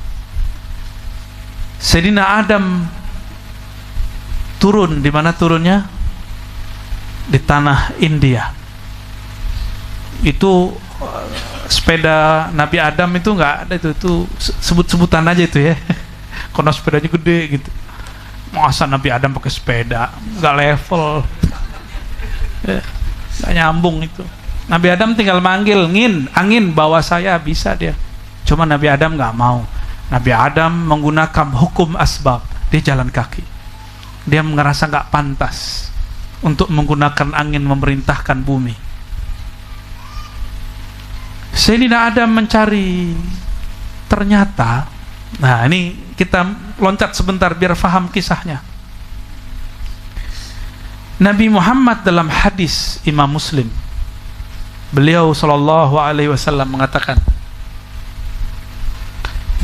Sayyidina Adam turun, di mana turunnya? Di tanah India. Itu sepeda Nabi Adam itu enggak ada, itu sebut-sebutan aja itu ya. Karena sepedanya gede gitu. Masa Nabi Adam pakai sepeda? Enggak level. Enggak nyambung itu. Nabi Adam tinggal manggil, angin bawa saya, bisa dia. Cuma Nabi Adam enggak mau. Nabi Adam menggunakan hukum asbab, dia jalan kaki. Dia merasa nggak pantas untuk menggunakan angin memerintahkan bumi. Sayyidina Adam mencari, ternyata, nah ini kita loncat sebentar biar faham kisahnya. Nabi Muhammad dalam hadis Imam Muslim, beliau sallallahu alaihi wasallam mengatakan,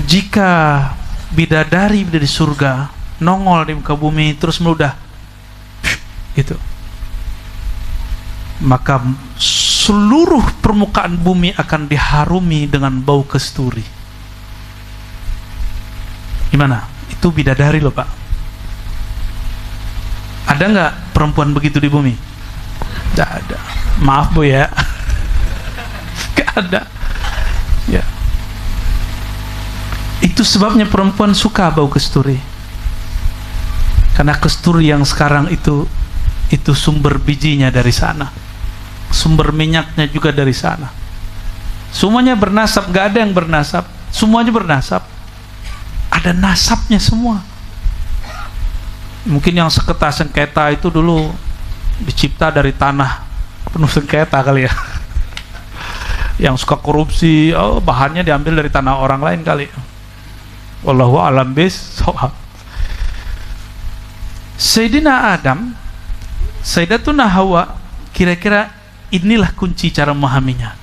jika bidadari dari surga nongol di muka bumi terus meludah itu, maka seluruh permukaan bumi akan diharumi dengan bau kasturi. Gimana? Itu bidadari loh Pak. Ada nggak perempuan begitu di bumi? Tidak ada. Maaf Bu ya. Nggak ada. Ya. Itu sebabnya perempuan suka bau kasturi. Karena kasturi yang sekarang itu sumber bijinya dari sana, sumber minyaknya juga dari sana. Semuanya bernasab, nggak ada yang bernasab. Semuanya bernasab. Ada nasabnya semua. Mungkin yang sengketa itu dulu dicipta dari tanah penuh sengketa kali ya. Yang suka korupsi, bahannya diambil dari tanah orang lain kali. Wallahu a'lam bishawab. Sayyidina Adam, Sayyidatuna Hawa, kira-kira inilah kunci cara memahaminya.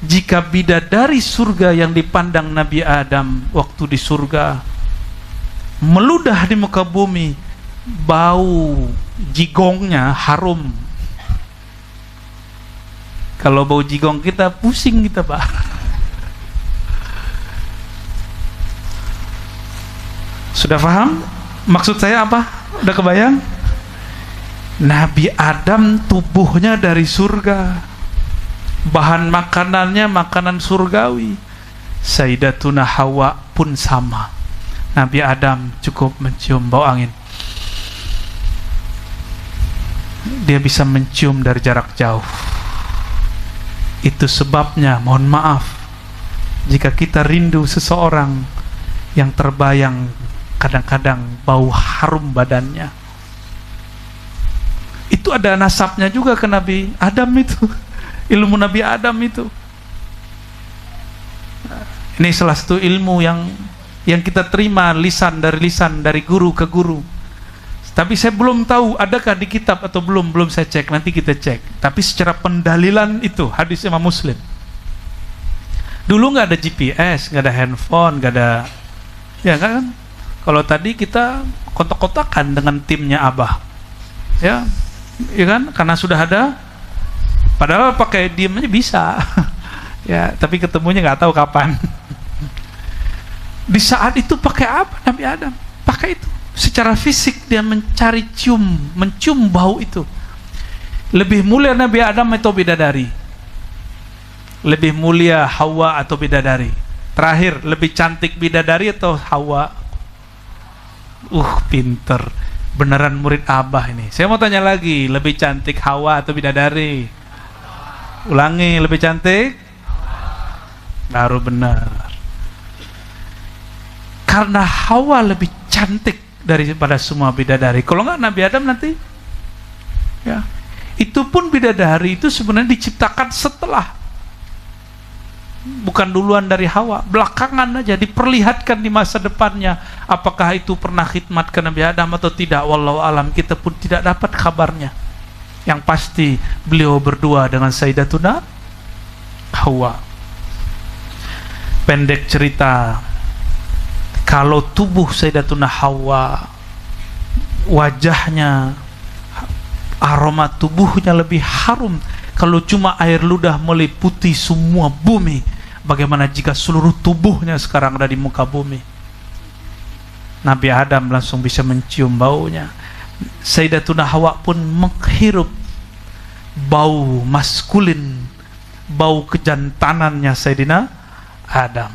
Jika bidadari surga yang dipandang Nabi Adam waktu di surga meludah di muka bumi, bau jigongnya harum. Kalau bau jigong kita pusing kita Pak. Sudah paham? Maksud saya apa? Udah kebayang? Nabi Adam tubuhnya dari surga, bahan makanannya makanan surgawi. Sayyidatuna Hawa pun sama. Nabi Adam cukup mencium bau angin, dia bisa mencium dari jarak jauh. Itu sebabnya, mohon maaf, jika kita rindu seseorang yang terbayang kadang-kadang bau harum badannya, itu ada nasabnya juga ke Nabi Adam itu. Ilmu Nabi Adam itu. Ini salah satu ilmu yang kita terima lisan dari guru ke guru. Tapi saya belum tahu adakah di kitab atau belum saya cek, nanti kita cek. Tapi secara pendalilan itu hadis Imam Muslim. Dulu nggak ada GPS, nggak ada handphone, nggak ada, ya kan? Kalau tadi kita kontak-kontakan dengan timnya Abah, ya kan? Karena sudah ada. Padahal pakai diem aja bisa, ya. Tapi ketemunya nggak tahu kapan. Di saat itu pakai apa Nabi Adam? Pakai itu. Secara fisik dia mencium bau itu. Lebih mulia Nabi Adam atau bidadari? Lebih mulia Hawa atau bidadari? Terakhir, lebih cantik bidadari atau Hawa? Pinter. Beneran murid Abah ini. Saya mau tanya lagi, lebih cantik Hawa atau bidadari? Ulangi, lebih cantik? Baru benar. Karena Hawa lebih cantik daripada semua bidadari. Kalau enggak Nabi Adam nanti, ya, itu pun bidadari itu sebenarnya diciptakan setelah, bukan duluan dari Hawa, belakangan aja diperlihatkan di masa depannya. Apakah itu pernah khidmat ke Nabi Adam atau tidak, wallahu alam, kita pun tidak dapat kabarnya. Yang pasti beliau berdua dengan Sayyidatuna Hawa. Pendek cerita, kalau tubuh Sayyidatuna Hawa, wajahnya, aroma tubuhnya lebih harum. Kalau cuma air ludah meliputi semua bumi, bagaimana jika seluruh tubuhnya sekarang ada di muka bumi? Nabi Adam langsung bisa mencium baunya. Sayyidatuna Hawa pun menghirup bau maskulin, bau kejantanannya Sayyidina Adam.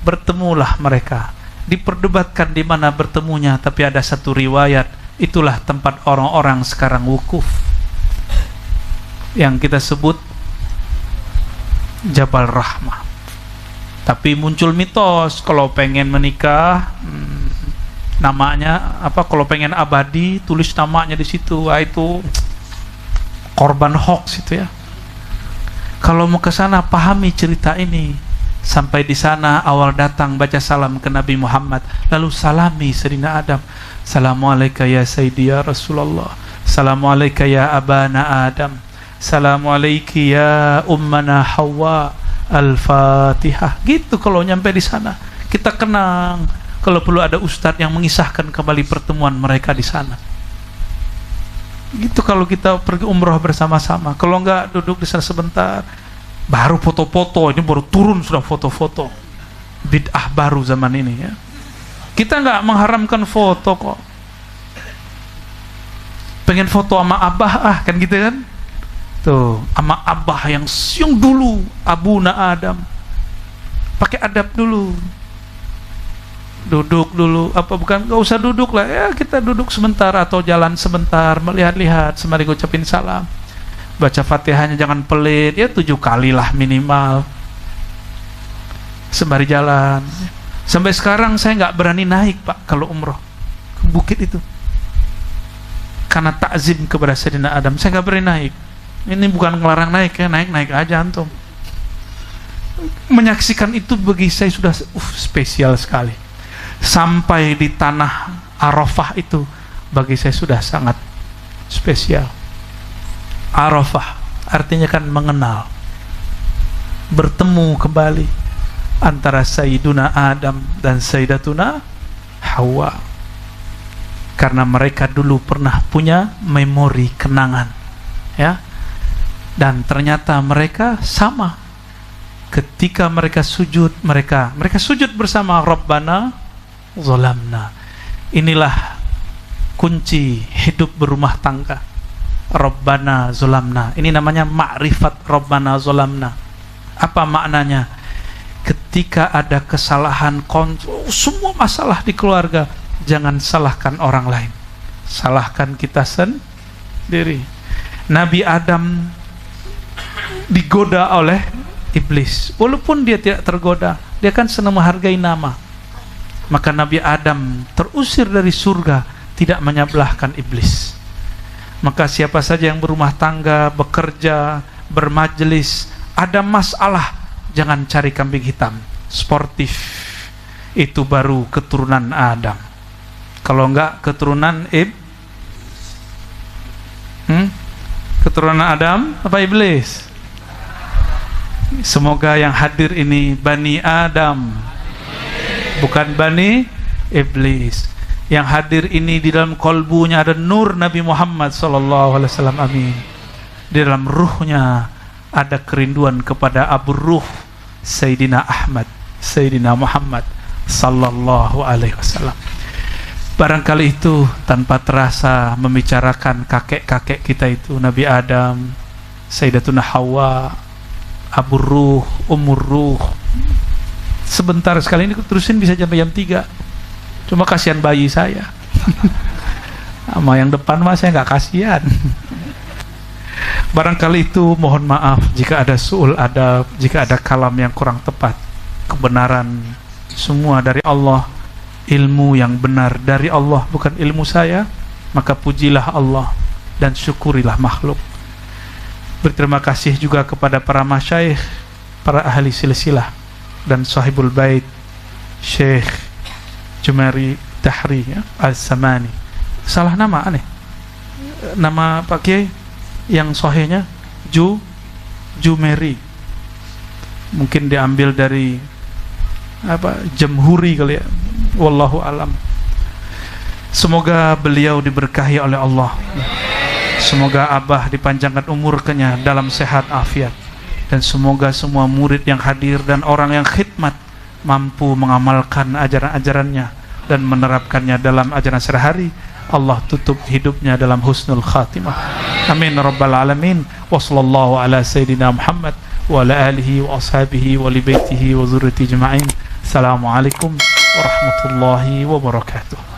Bertemulah mereka. Diperdebatkan di mana bertemunya, tapi ada satu riwayat, itulah tempat orang-orang sekarang wukuf, yang kita sebut Jabal Rahmah. Tapi muncul mitos, kalau pengen menikah, namanya apa? Kalau pengen abadi, tulis namanya di situ. Itu korban hoax itu ya. Kalau mau ke sana pahami cerita ini. Sampai di sana awal datang baca salam ke Nabi Muhammad, lalu salami Sayyidina Adam. Assalamualaikum ya Sayyidi ya Rasulullah. Assalamualaikum ya Abana Adam. Assalamualaikum ya Ummana Hawa. Al-Fatihah. Gitu kalau nyampe di sana. Kita kenang. Kalau perlu ada ustadz yang mengisahkan kembali pertemuan mereka di sana. Gitu kalau kita pergi umroh bersama-sama. Kalau enggak duduk di sana sebentar, baru foto-foto, ini baru turun sudah foto-foto. Bid'ah baru zaman ini ya. Kita enggak mengharamkan foto kok. Pengen foto sama abah kan gitu kan? Tuh, sama abah yang dulu Abuna Adam. Pakai adab dulu. Duduk dulu, gak usah duduk lah ya, kita duduk sebentar atau jalan sebentar, melihat-lihat sembari ngucapin salam, baca Fatihahnya jangan pelit ya, 7 kali lah minimal sembari jalan. Sampai sekarang saya nggak berani naik Pak kalau umroh ke bukit itu karena takzim kepada Sayyidina Adam. Saya nggak berani naik. Ini bukan ngelarang naik ya, naik aja antum. Menyaksikan itu bagi saya sudah spesial sekali. Sampai di tanah Arafah itu bagi saya sudah sangat spesial. Arafah artinya kan mengenal, bertemu kembali antara Sayyiduna Adam dan Sayyidatuna Hawa, karena mereka dulu pernah punya memori kenangan ya, dan ternyata mereka sama. Ketika mereka sujud, mereka sujud bersama, Rabbana Zolamna. Inilah kunci hidup berumah tangga. Rabbana Zolamna. Ini namanya ma'rifat Rabbana Zolamna. Apa maknanya? Ketika ada kesalahan, semua masalah di keluarga, jangan salahkan orang lain, salahkan kita sendiri. Nabi Adam digoda oleh iblis, walaupun dia tidak tergoda, dia kan senang menghargai nama. Maka Nabi Adam terusir dari surga, tidak menyebelahkan iblis. Maka siapa saja yang berumah tangga, bekerja, bermajelis, ada masalah, jangan cari kambing hitam, sportif. Itu baru keturunan Adam. Kalau enggak keturunan keturunan Adam apa iblis? Semoga yang hadir ini Bani Adam, bukan Bani Iblis. Yang hadir ini di dalam kolbunya ada nur Nabi Muhammad SAW. Amin. Di dalam ruhnya ada kerinduan kepada Abu Ruh Sayyidina Ahmad, Sayyidina Muhammad Sallallahu Alaihi Wasallam. Barangkali itu tanpa terasa membicarakan kakek-kakek kita itu, Nabi Adam, Sayyidatuna Hawa, Abu Ruh, Ummur Ruh. Sebentar sekali ini terusin bisa sampai jam 3. Cuma kasihan bayi saya. Sama yang depan mah saya nggak kasihan. Barangkali itu mohon maaf jika ada su'ul adab, jika ada kalam yang kurang tepat. Kebenaran semua dari Allah, ilmu yang benar dari Allah, bukan ilmu saya. Maka pujilah Allah dan syukurilah makhluk. Berterima kasih juga kepada para masyayikh, para ahli silsilah dan sahibul bait, Syekh Jumari Tahri ya, Al-Samani. Salah nama aneh. Nama Pak Kiai yang sahihnya Jumeri. Mungkin diambil dari Jamhuri kali ya. Wallahu alam. Semoga beliau diberkahi oleh Allah. Semoga Abah dipanjangkan umurnya dalam sehat afiat. Dan semoga semua murid yang hadir dan orang yang khidmat mampu mengamalkan ajaran-ajarannya dan menerapkannya dalam ajaran sehari-hari. Allah tutup hidupnya dalam husnul khatimah. Amin rabbal alamin. Wa sallallahu ala sayyidina Muhammad wa ala alihi wa ashabihi wa li baitihi wa dzurriyyati jma'in. Assalamualaikum warahmatullahi wabarakatuh.